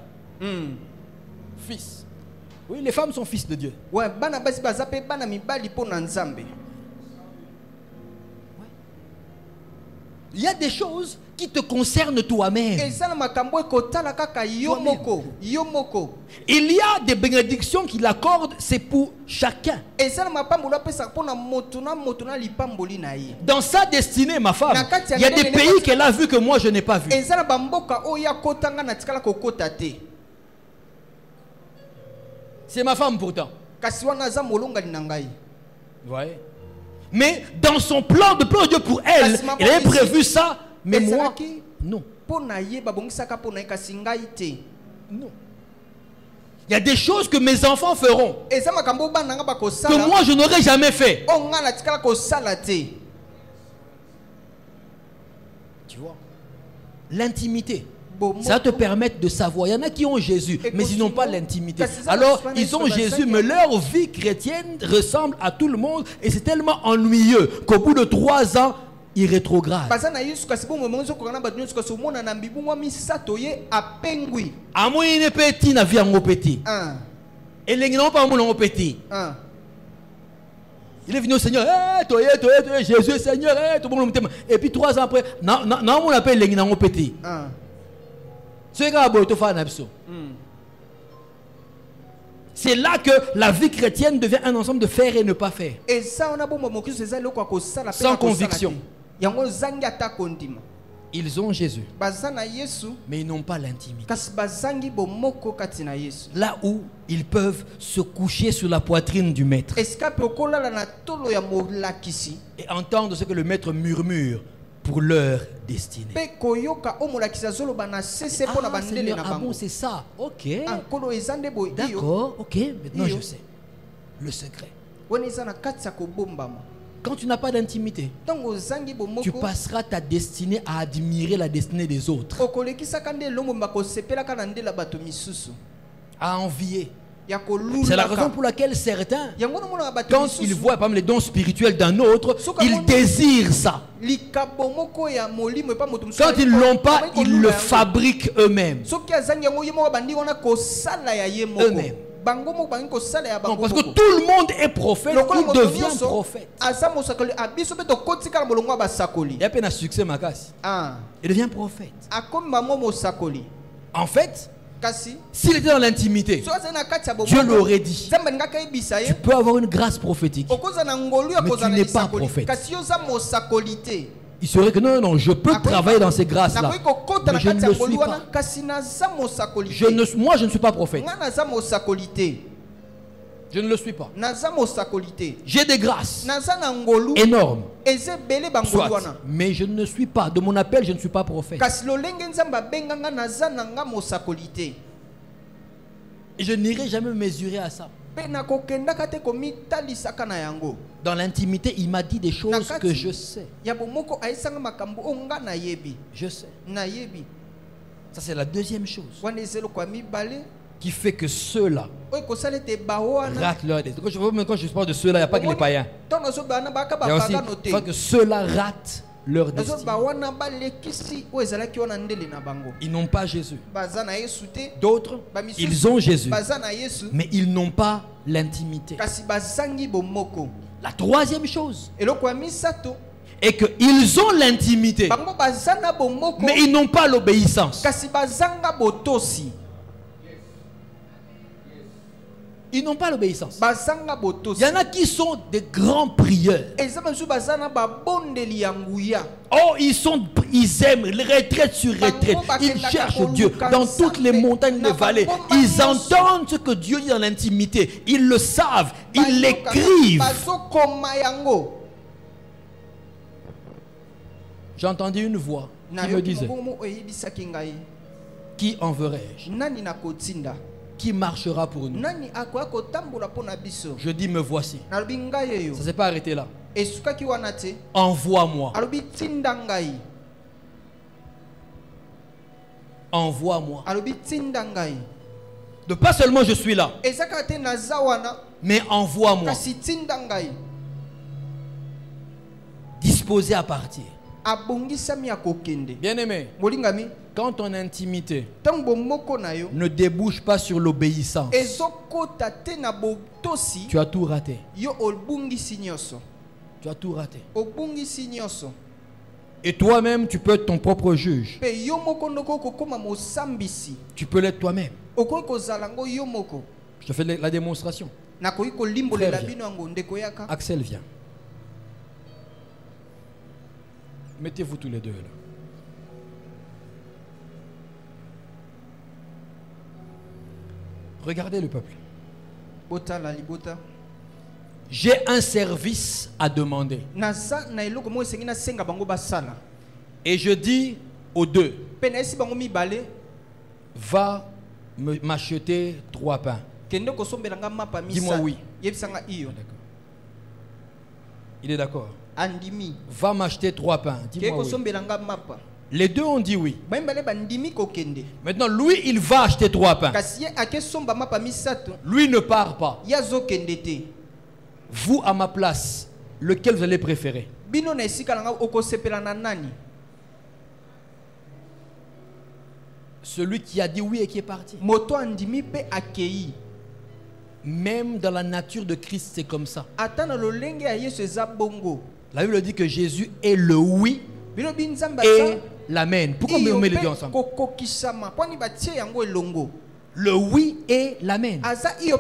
Fils. Oui, les femmes sont fils de Dieu. Il y a des choses qui te concernent toi-même. Il y a des bénédictions qu'il accorde, c'est pour chacun. Dans sa destinée, ma femme, il y a des pays qu'elle a vus que moi je n'ai pas vus. C'est ma femme pourtant. Ouais. Mais dans son plan de Dieu pour elle, il avait prévu ça, mais moi, non. Non. Il y a des choses que mes enfants feront, que moi je n'aurais jamais fait. Tu vois, l'intimité, ça va te permettre de savoir. Il y en a qui ont Jésus, mais ils n'ont pas l'intimité. Alors, ils ont Jésus, mais leur vie chrétienne ressemble à tout le monde. Et c'est tellement ennuyeux qu'au bout de 3 ans, ils rétrogradent. Il est venu au Seigneur, Jésus, Seigneur, et puis 3 ans après, on appelle les gens petit. C'est là que la vie chrétienne devient un ensemble de faire et ne pas faire. Sans conviction. Ils ont Jésus, mais ils n'ont pas l'intimité. Là où ils peuvent se coucher sur la poitrine du maître et entendre ce que le maître murmure pour leur destinée. Seigneur, ah bon, c'est ça. Ok. D'accord, ok. Maintenant je sais le secret. Quand tu n'as pas d'intimité, tu passeras ta destinée à admirer la destinée des autres, à envier. C'est la raison pour laquelle certains, quand ils voient par exemple les dons spirituels d'un autre, ils désirent ça. Quand ils ne l'ont pas, ils le fabriquent eux-mêmes. Non, parce que tout le monde est prophète, il devient prophète. Il y a peine à succès, Makasi. Il devient prophète. En fait, s'il était dans l'intimité, Dieu l'aurait dit. Tu peux avoir une grâce prophétique, mais tu n'es pas prophète. Il serait que non, je peux travailler dans ces grâces-là, mais je ne le suis pas. Moi, je ne suis pas prophète. Je ne le suis pas. J'ai des grâces énormes, soit, mais je ne suis pas. De mon appel, je ne suis pas prophète. Et je n'irai jamais mesurer à ça. Dans l'intimité, il m'a dit des choses que je sais. Je sais. Ça, c'est la deuxième chose qui fait que ceux-là ratent leur destinée. Quand je parle de ceux-là, il n'y a pas que les païens. Il y a aussi le fait que ceux-là ratent leur destinée. Ils n'ont pas Jésus. D'autres, ils ont Jésus, mais ils n'ont pas l'intimité. La troisième chose est qu'ils ont l'intimité, mais ils n'ont pas l'obéissance. Ils n'ont pas l'obéissance. Il y en a qui sont des grands prieurs. Oh, ils aiment retraite sur retraite. Ils cherchent Dieu dans toutes les montagnes, les vallées. Ils entendent ce que Dieu dit dans l'intimité. Ils le savent. Ils l'écrivent. J'ai entendu une voix qui me disait: qui enverrai-je? Qui marchera pour nous? Je dis: me voici. Ça ne s'est pas arrêté là. Envoie-moi. Envoie-moi. De pas seulement je suis là, mais envoie-moi. Disposé à partir. Bien-aimé, quand ton intimité ne débouche pas sur l'obéissance, tu as tout raté. Tu as tout raté. Et toi-même, tu peux être ton propre juge. Tu peux l'être toi-même. Je te fais la démonstration. Frère, viens. Axel, viens. Mettez-vous tous les deux là. Regardez le peuple. J'ai un service à demander. Et je dis aux deux: va m'acheter 3 pains. Dis-moi oui. Il est d'accord. Va m'acheter 3 pains. Dis-moi oui. Les deux ont dit oui. Maintenant, lui, il va acheter 3 pains. Lui ne part pas. Vous, à ma place, lequel vous allez préférer? Celui qui a dit oui et qui est parti. Même dans la nature de Christ, c'est comme ça. La Bible dit que Jésus est le oui et l'amen. Pourquoi on met les deux ensemble? Le oui et l'amen.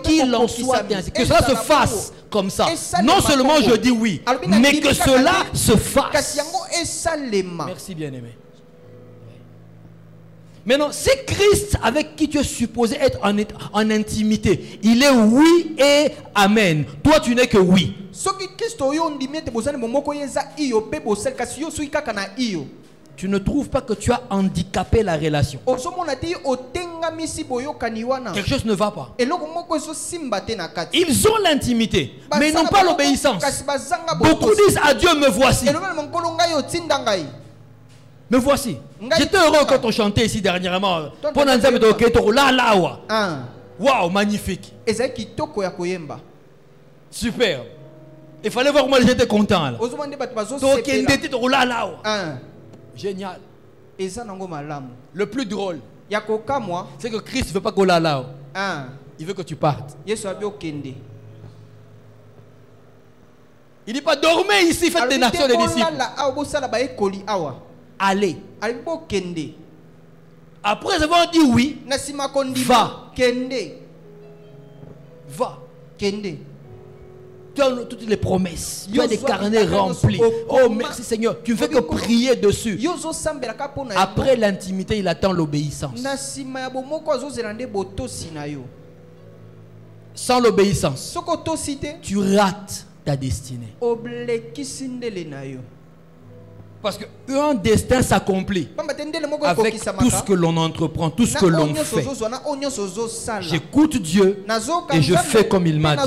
Qu'il en soit ainsi. Que cela se fasse comme ça. Non seulement je dis oui, mais que cela se fasse. Merci, bien-aimé. Maintenant, c'est Christ avec qui tu es supposé être en intimité. Il est oui et amen. Toi, tu n'es que oui. Tu ne trouves pas que tu as handicapé la relation. quelque chose ne va pas. Ils ont l'intimité, mais ils n'ont pas l'obéissance. Beaucoup disent à Dieu, me voici. Me voici. J'étais heureux quand on chantait ici dernièrement. Waouh, magnifique. Super. Il fallait voir comment j'étais content. Génial. Le plus drôle, c'est que Christ ne veut pas que là. Il veut que tu partes. Il dit pas dormez ici, faites des nations des disciples. Allez. Après avoir dit oui, va. Va. Tu as toutes les promesses. Tu as des carnets remplis. Oh merci Seigneur. Tu ne fais que prier dessus. Après l'intimité, il attend l'obéissance. Sans l'obéissance, tu rates ta destinée. Parce qu'un destin s'accomplit avec tout ce que l'on entreprend, tout ce que l'on fait. J'écoute Dieu et je fais comme il m'a dit.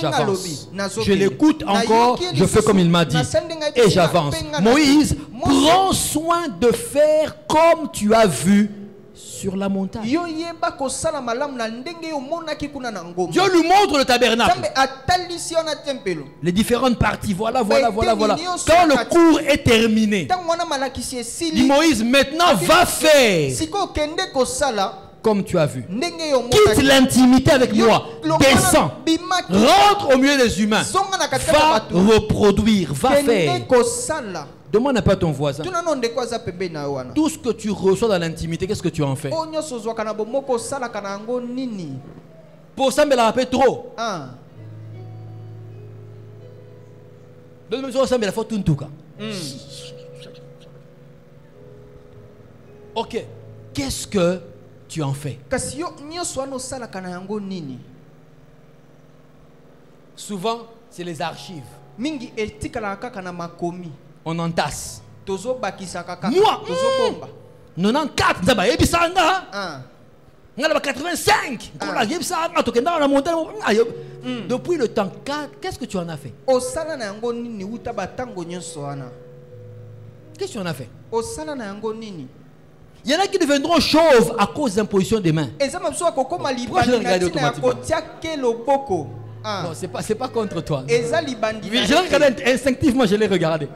J'avance. Je l'écoute encore, je fais comme il m'a dit. Et j'avance. Moïse, prends soin de faire comme tu as vu sur la montagne. Dieu lui montre le tabernacle. Les différentes parties. Voilà. Quand le cours est terminé, dit Moïse, maintenant va faire comme tu as vu. Quitte l'intimité avec moi. Descends. Rentre au milieu des humains. Va reproduire. Va faire. Demande un peu à ton voisin. Tout ce que tu reçois dans l'intimité, qu'est-ce que tu en fais? Pour ça, me la rappelle trop. Ok. Qu'est-ce que tu en fais? Souvent, c'est les archives. On entasse. Moi, 94, 85. Depuis le temps 4, qu'est-ce que tu en as fait? Qu'est-ce que tu en as fait? Il y en a qui deviendront chauves à cause d'imposition des mains. Pourquoi je les regarde automatiquement? Non, c'est pas contre toi. Je l'ai regardé instinctivement, je l'ai regardé.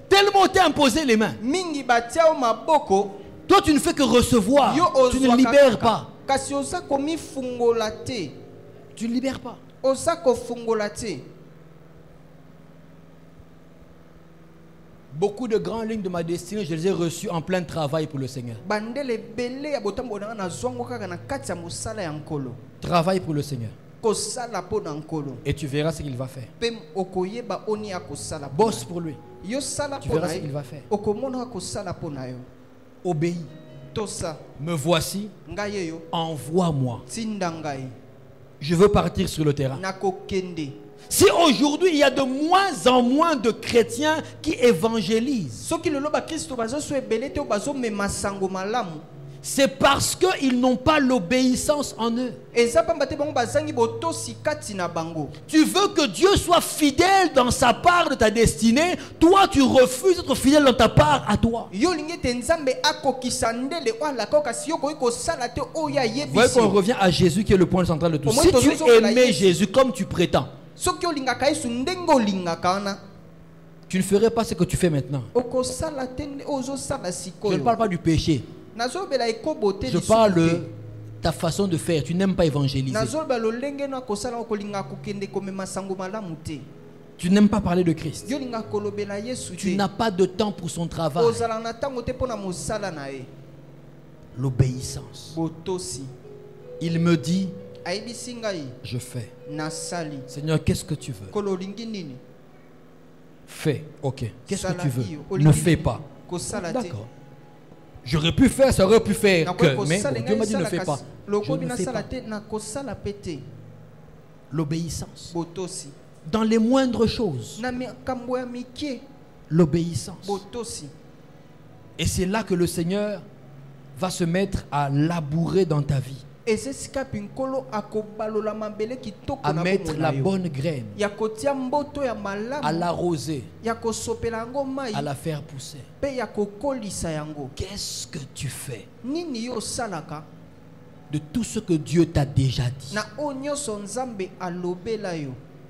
Tellement t'es imposé les mains. Toi, tu ne fais que recevoir. Tu ne libères pas. Tu ne libères pas. Beaucoup de grandes lignes de ma destinée, je les ai reçues en plein travail pour le Seigneur. Travail pour le Seigneur. Et tu verras ce qu'il va faire. Bosse pour lui. Tu verras ce qu'il va faire. Obéis. Me voici. Envoie-moi. Je veux partir sur le terrain. Si aujourd'hui il y a de moins en moins de chrétiens qui évangélisent, c'est parce qu'ils n'ont pas l'obéissance en eux. Tu veux que Dieu soit fidèle dans sa part de ta destinée, toi tu refuses d'être fidèle dans ta part à toi. Vous voyez qu'on revient à Jésus qui est le point central de tout. Si tu aimais Jésus comme tu prétends, tu ne ferais pas ce que tu fais maintenant. Je ne parle pas du péché. Je parle de ta façon de faire. Tu n'aimes pas évangéliser. Tu n'aimes pas parler de Christ. Tu n'as pas de temps pour son travail. L'obéissance. Il me dit, je fais. Seigneur, qu'est-ce que tu veux? Fais. Ok. Qu'est-ce que tu veux? Ne fais pas. D'accord. J'aurais pu faire, ça aurait pu faire que, mais bon, Dieu m'a dit ne fais pas. Je ne fais pas. L'obéissance. Dans les moindres choses. l'obéissance. Et c'est là que le Seigneur va se mettre à labourer dans ta vie. À mettre la bonne graine, à l'arroser, à la faire pousser. Qu'est-ce que tu fais de tout ce que Dieu t'a déjà dit?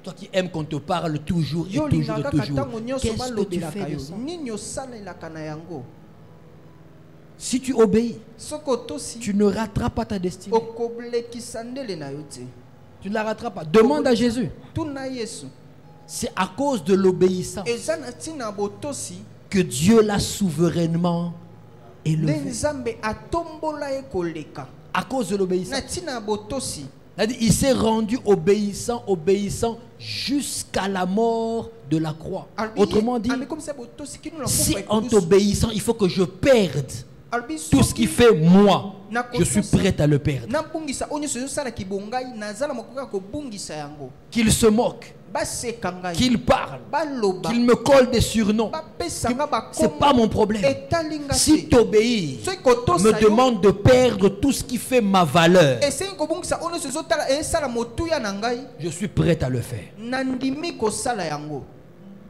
Toi qui aimes qu'on te parle toujours et toujours et toujours, qu'est-ce que tu fais de ça? Si tu obéis, tu ne rateras pas ta destinée. Tu ne la rateras pas. Demande à Jésus. C'est à cause de l'obéissance que Dieu l'a souverainement élevé. À cause de l'obéissance. Il s'est rendu obéissant jusqu'à la mort de la croix. Autrement dit, si en t'obéissant, il faut que je perde tout ce qui fait moi, je suis prêt à le perdre. Qu'il se moque, qu'il parle, qu'il me colle des surnoms, c'est pas mon problème. Si tu obéis, me demande de perdre tout ce qui fait ma valeur, je suis prêt à le faire.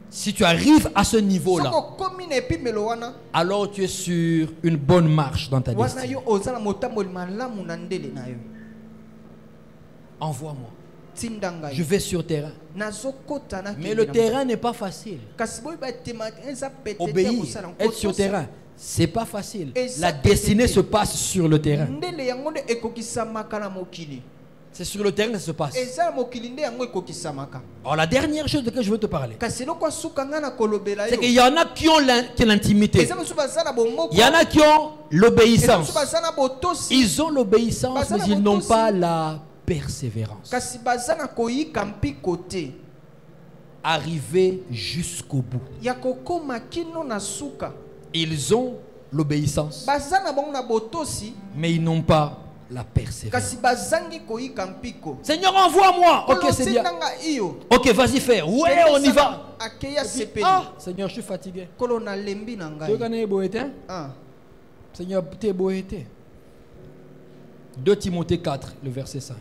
Si tu arrives à ce niveau-là, alors tu es sur une bonne marche dans ta destinée. Envoie-moi. Je vais sur terrain. Mais le terrain n'est pas facile. Obéir, être sur terrain, c'est pas facile. La destinée se passe sur le terrain. C'est sur le terrain que ça se passe. Alors la dernière chose de laquelle je veux te parler, c'est qu'il y en a qui ont l'intimité. Il y en a qui ont l'obéissance. Ils ont l'obéissance, mais ils n'ont pas la persévérance. Arriver jusqu'au bout. Ils ont l'obéissance, mais ils n'ont pas la persévérance. Seigneur, envoie-moi. Ok, Seigneur. Ok, vas-y faire. Ouais, on y va. Ah, Seigneur, je suis fatigué. Seigneur, tu es beau été. 2 Timothée 4, le verset 5.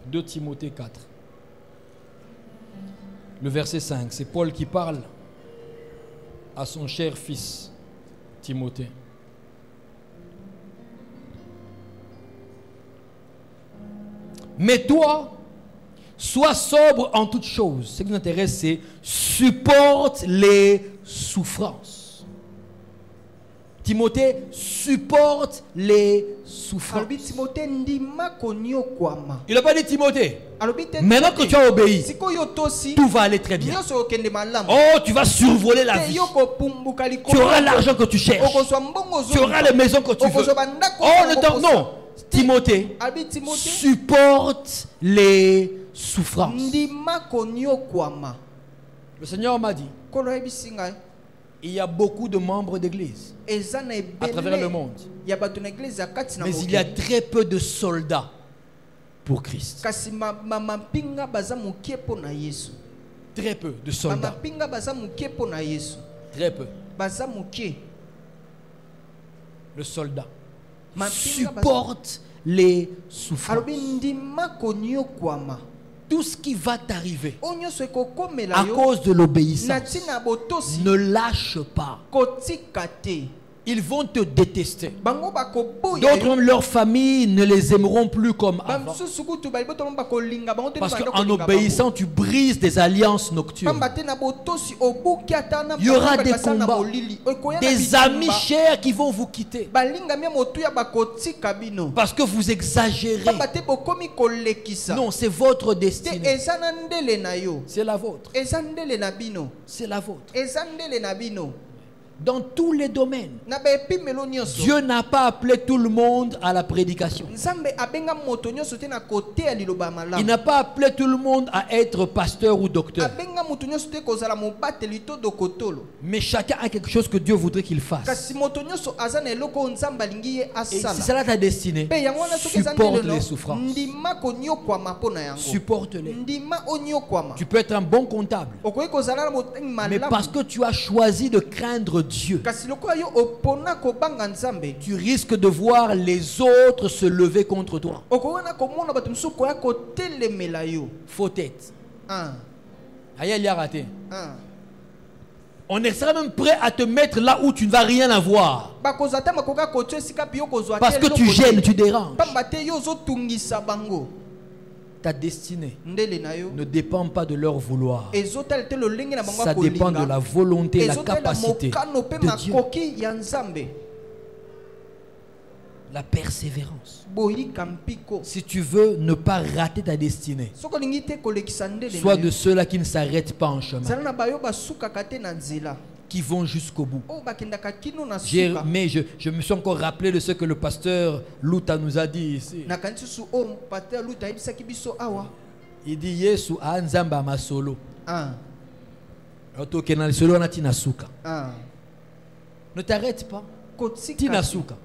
2 Timothée 4. Le verset 5, c'est Paul qui parle à son cher fils Timothée. Mais toi, sois sobre en toutes choses. Ce qui nous intéresse, c'est supporte les souffrances. Timothée, supporte les souffrances. Il n'a pas dit Timothée, maintenant que tu as obéi, tout va aller très bien. Oh, tu vas survoler la vie. Tu auras l'argent que tu cherches. Tu auras les maisons que tu veux. Oh, non. Timothée, supporte les souffrances. Le Seigneur m'a dit, il y a beaucoup de membres d'église à travers le monde, mais il y a très peu de soldats pour Christ. Très peu de soldats. Très peu. Le soldat supporte les souffrances. Tout ce qui va t'arriver à cause de l'obéissance, ne lâche pas. Ils vont te détester. D'autres, leur famille ne les aimeront plus comme avant. Parce qu'en obéissant, tu brises des alliances nocturnes. Il y aura des combats, des amis chers qui vont vous quitter. Parce que vous exagérez. Non, c'est votre destinée. C'est la vôtre. C'est la vôtre. Dans tous les domaines. Dieu n'a pas appelé tout le monde à la prédication. Il n'a pas appelé tout le monde à être pasteur ou docteur. Mais chacun a quelque chose que Dieu voudrait qu'il fasse. Et si c'est là ta destinée, supporte les souffrances. Supporte-les. Tu peux être un bon comptable. Mais parce que tu as choisi de craindre Dieu, tu risques de voir les autres se lever contre toi. Faux tête. On sera même prêt à te mettre là où tu ne vas rien avoir. Parce que tu gênes, tu déranges. Ta destinée ne dépend pas de leur vouloir. Ça dépend de la volonté et la capacité de Dieu. La persévérance. Si tu veux ne pas rater ta destinée, sois de ceux-là qui ne s'arrêtent pas en chemin, qui vont jusqu'au bout. Mais je me suis encore rappelé de ce que le pasteur Luta nous a dit ici. Il dit Yesu a nzamba masolo. Ne t'arrête pas. Tinasuka.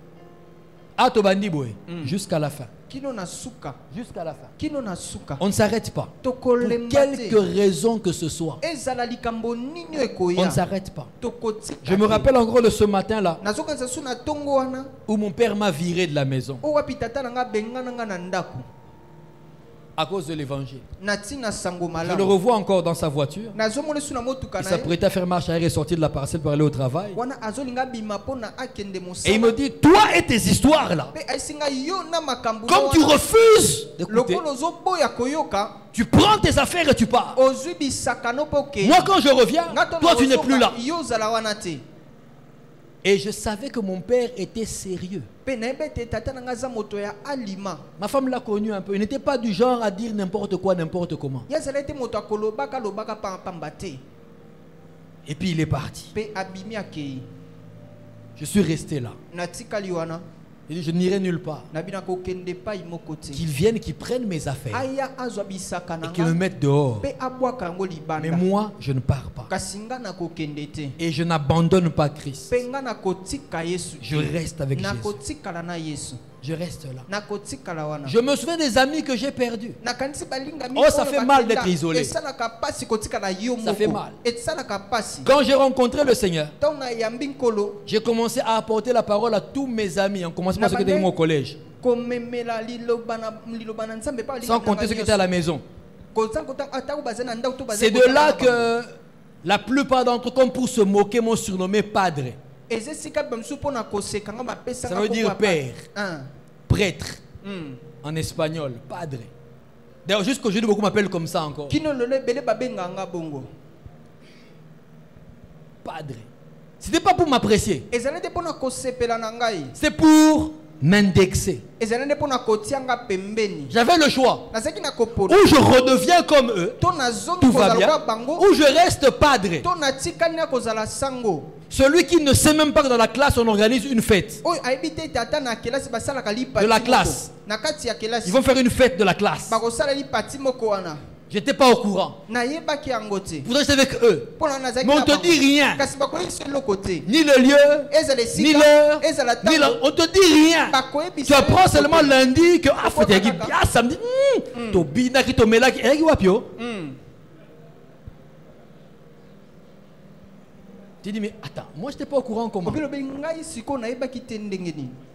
Jusqu'à la fin. Jusqu'à la fin. On ne s'arrête pas. Pour quelque raison que ce soit. On ne s'arrête pas. Je me rappelle encore de ce matin-là où mon père m'a viré de la maison à cause de l'évangile. Je le revois encore dans sa voiture. Il s'apprêtait à faire marche arrière et sortir de la parcelle pour aller au travail. Et il me dit, toi et tes histoires là, comme tu refuses d'écouter, tu prends tes affaires et tu pars. Moi quand je reviens, toi tu n'es plus là. Et je savais que mon père était sérieux. Ma femme l'a connu un peu. Il n'était pas du genre à dire n'importe quoi, n'importe comment. Et puis il est parti. Je suis resté là. Il dit, je n'irai nulle part. Qu'ils viennent, qu'ils prennent mes affaires et qu'ils me mettent dehors. Mais moi, je ne pars pas. Et je n'abandonne pas Christ. Je reste avec Jésus. Je reste là. Je me souviens des amis que j'ai perdus. Oh, ça fait mal d'être isolé. Ça fait mal. Quand j'ai rencontré le Seigneur, j'ai commencé à apporter la parole à tous mes amis, en commençant par ceux qui étaient au collège, sans compter ceux qui étaient à la maison. C'est de là que la plupart d'entre eux, comme pour se moquer, m'ont surnommé Padre. Ça veut dire père, prêtre, en espagnol, Padre. D'ailleurs, jusqu'aujourd'hui, beaucoup m'appellent comme ça encore. Padre. Ce n'était pas pour m'apprécier. C'est pour m'indexer. J'avais le choix. Ou je redeviens comme eux, tout va bien. Ou je reste Padre. Celui qui ne sait même pas que dans la classe on organise une fête. De la classe. Ils vont faire une fête de la classe. J'étais pas au courant. Pourtant j'étais avec eux. Mais on te dit rien. Ni le lieu, ni l'heure, ni l'heure. On te dit rien. Tu apprends seulement lundi que faut te dire samedi. Tobina qui tomela qui wapio. Tu dis mais attends, moi j'étais pas au courant comment.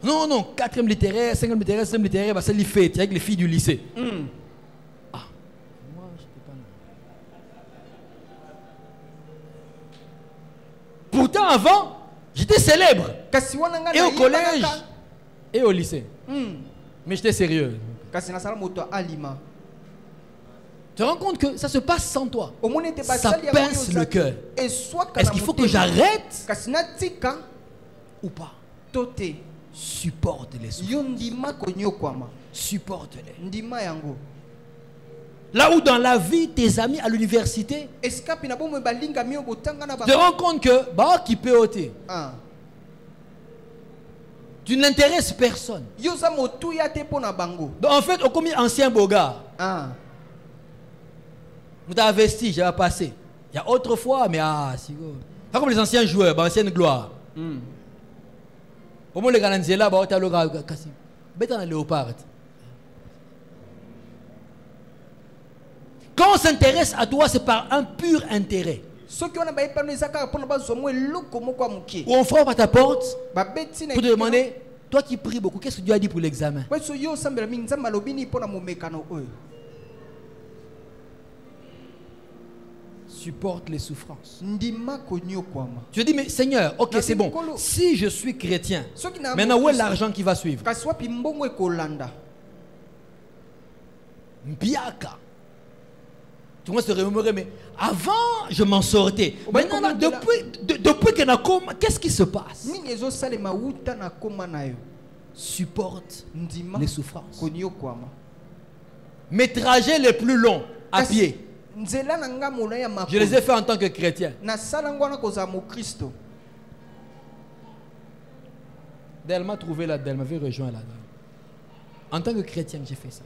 Non non, 4e littéraire, 5e littéraire, 6e littéraire, c'est les fêtes avec les filles du lycée. Pourtant avant, j'étais célèbre. Et au collège et au lycée. Mais j'étais sérieux. Tu te rends compte que ça se passe sans toi. Ça pince le cœur. Est-ce qu'il faut que j'arrête ou pas? Supporte les souffrances. Supporte-les. Là où dans la vie, tes amis à l'université, tu te rends compte que bah, qui peut ôter. Tu n'intéresses personne. Donc en fait, on comme ancien boga. Vous avez investi, j'ai passé. Il y a autrefois, mais c'est pas comme les anciens joueurs, bah, ancienne gloire. Au moins les gars là, bah, tu as le gars, bête en léopard. Quand on s'intéresse à toi, c'est par un pur intérêt. Ou on frappe à ta porte pour te demander, toi qui pries beaucoup, qu'est-ce que Dieu a dit pour l'examen? Supporte les souffrances. Je dis, mais Seigneur, ok, c'est bon. Si je suis chrétien, maintenant où est l'argent qui va suivre? Mbiaka. Tu vois, se remémorer, mais avant, je m'en sortais. Maintenant, depuis que Nakoma, qu'est-ce qui se passe? Supporte les souffrances. Mes trajets les plus longs à pied, je les ai faits en tant que chrétien. Elle m'a trouvé là-dedans, elle m'avait rejoint là-dedans. En tant que chrétien, j'ai fait ça.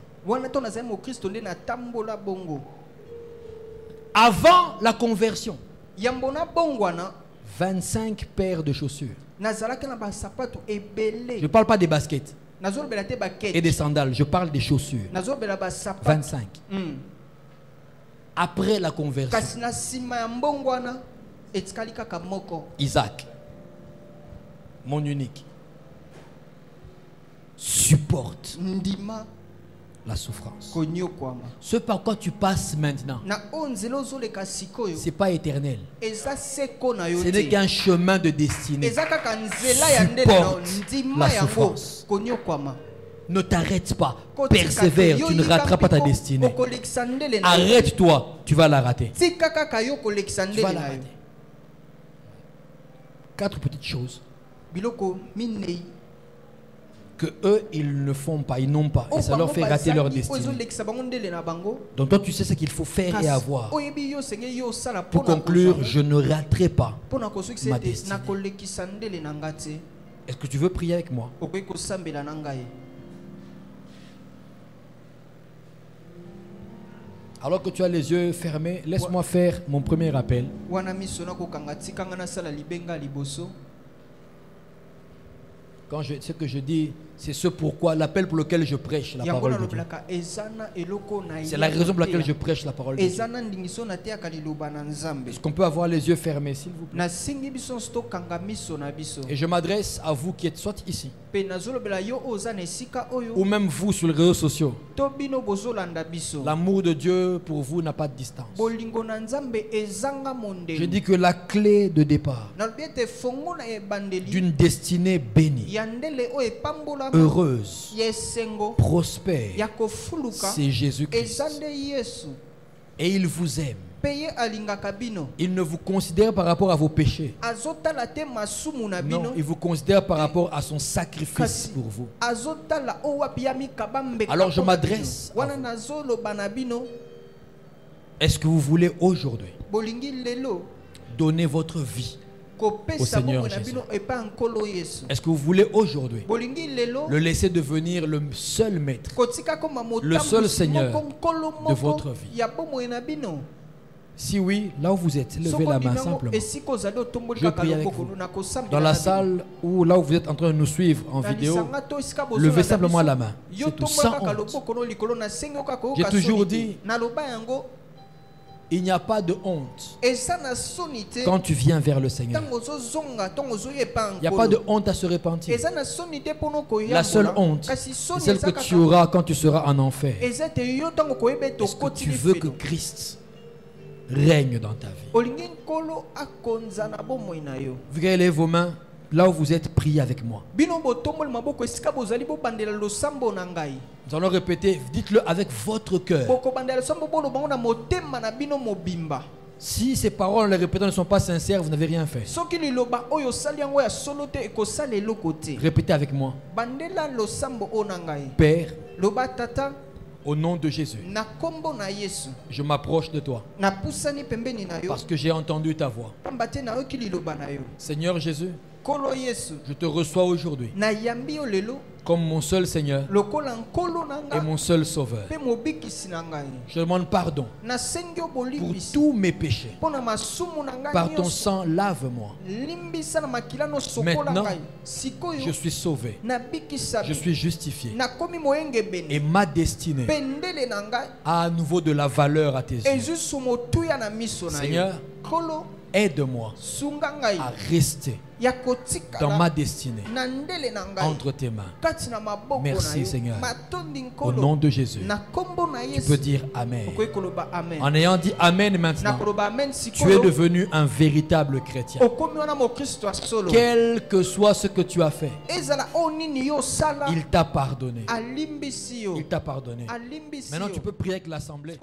Avant la conversion, 25 paires de chaussures. Je ne parle pas des baskets et des sandales, je parle des chaussures. 25. Après la conversion, Isaac, mon unique, supporte la souffrance. Ce par quoi tu passes maintenant, ce n'est pas éternel. Ce n'est qu'un chemin de destinée. Supporte la souffrance. Ne t'arrête pas. Persévère, tu ne rateras pas ta destinée. Arrête-toi, tu vas la rater. Tu vas la rater. 4 petites choses que eux ils ne font pas, ils n'ont pas, et ça leur fait rater leur destinée. Donc toi tu sais ce qu'il faut faire et avoir. Pour conclure, je ne raterai pas ma destinée. Est-ce que tu veux prier avec moi? Alors que tu as les yeux fermés, laisse-moi faire mon premier appel. Quand ce que je dis, c'est ce pourquoi, l'appel pour lequel je prêche la parole de Dieu. C'est la raison pour laquelle je prêche la parole de Dieu. Est-ce qu'on peut avoir les yeux fermés, s'il vous plaît? Et je m'adresse à vous qui êtes soit ici, ou même vous sur les réseaux sociaux. L'amour de Dieu pour vous n'a pas de distance. Je dis que la clé de départ d'une destinée bénie, heureuse, prospère, c'est Jésus-Christ. Et il vous aime. Il ne vous considère par rapport à vos péchés. Non, il vous considère par rapport à son sacrifice pour vous. Alors je m'adresse à vous. Est-ce que vous voulez aujourd'hui donner votre vie au Seigneur Jésus? Est-ce que vous voulez aujourd'hui le laisser devenir le seul maître, le seul Seigneur de votre vie? Si oui, là où vous êtes, levez la main simplement. Je prie avec vous. Dans la salle ou là où vous êtes en train de nous suivre en vidéo, levez simplement la main. C'est tout, sans honte. J'ai toujours dit, il n'y a pas de honte quand tu viens vers le Seigneur. Il n'y a pas de honte à se repentir. La seule honte, c'est celle que tu auras quand tu seras en enfer. Est-ce que tu veux que Christ règne dans ta vie? Vous levez vos mains là où vous êtes, priez avec moi. Nous allons répéter, dites-le avec votre cœur. Si ces paroles en les répétant ne sont pas sincères, vous n'avez rien fait. Répétez avec moi. Père, Au nom de Jésus, je m'approche de toi parce que j'ai entendu ta voix. Seigneur Jésus, je te reçois aujourd'hui comme mon seul Seigneur et mon seul Sauveur. Je demande pardon pour tous mes péchés. Par ton sang, lave-moi. Maintenant, je suis sauvé. Je suis justifié. Et ma destinée a à nouveau de la valeur à tes yeux. Seigneur, aide-moi à rester dans ma destinée entre tes mains. Merci Seigneur. Au nom de Jésus, tu peux dire Amen. En ayant dit Amen maintenant, tu es devenu un véritable chrétien. Quel que soit ce que tu as fait, il t'a pardonné. Il t'a pardonné. Maintenant tu peux prier avec l'assemblée.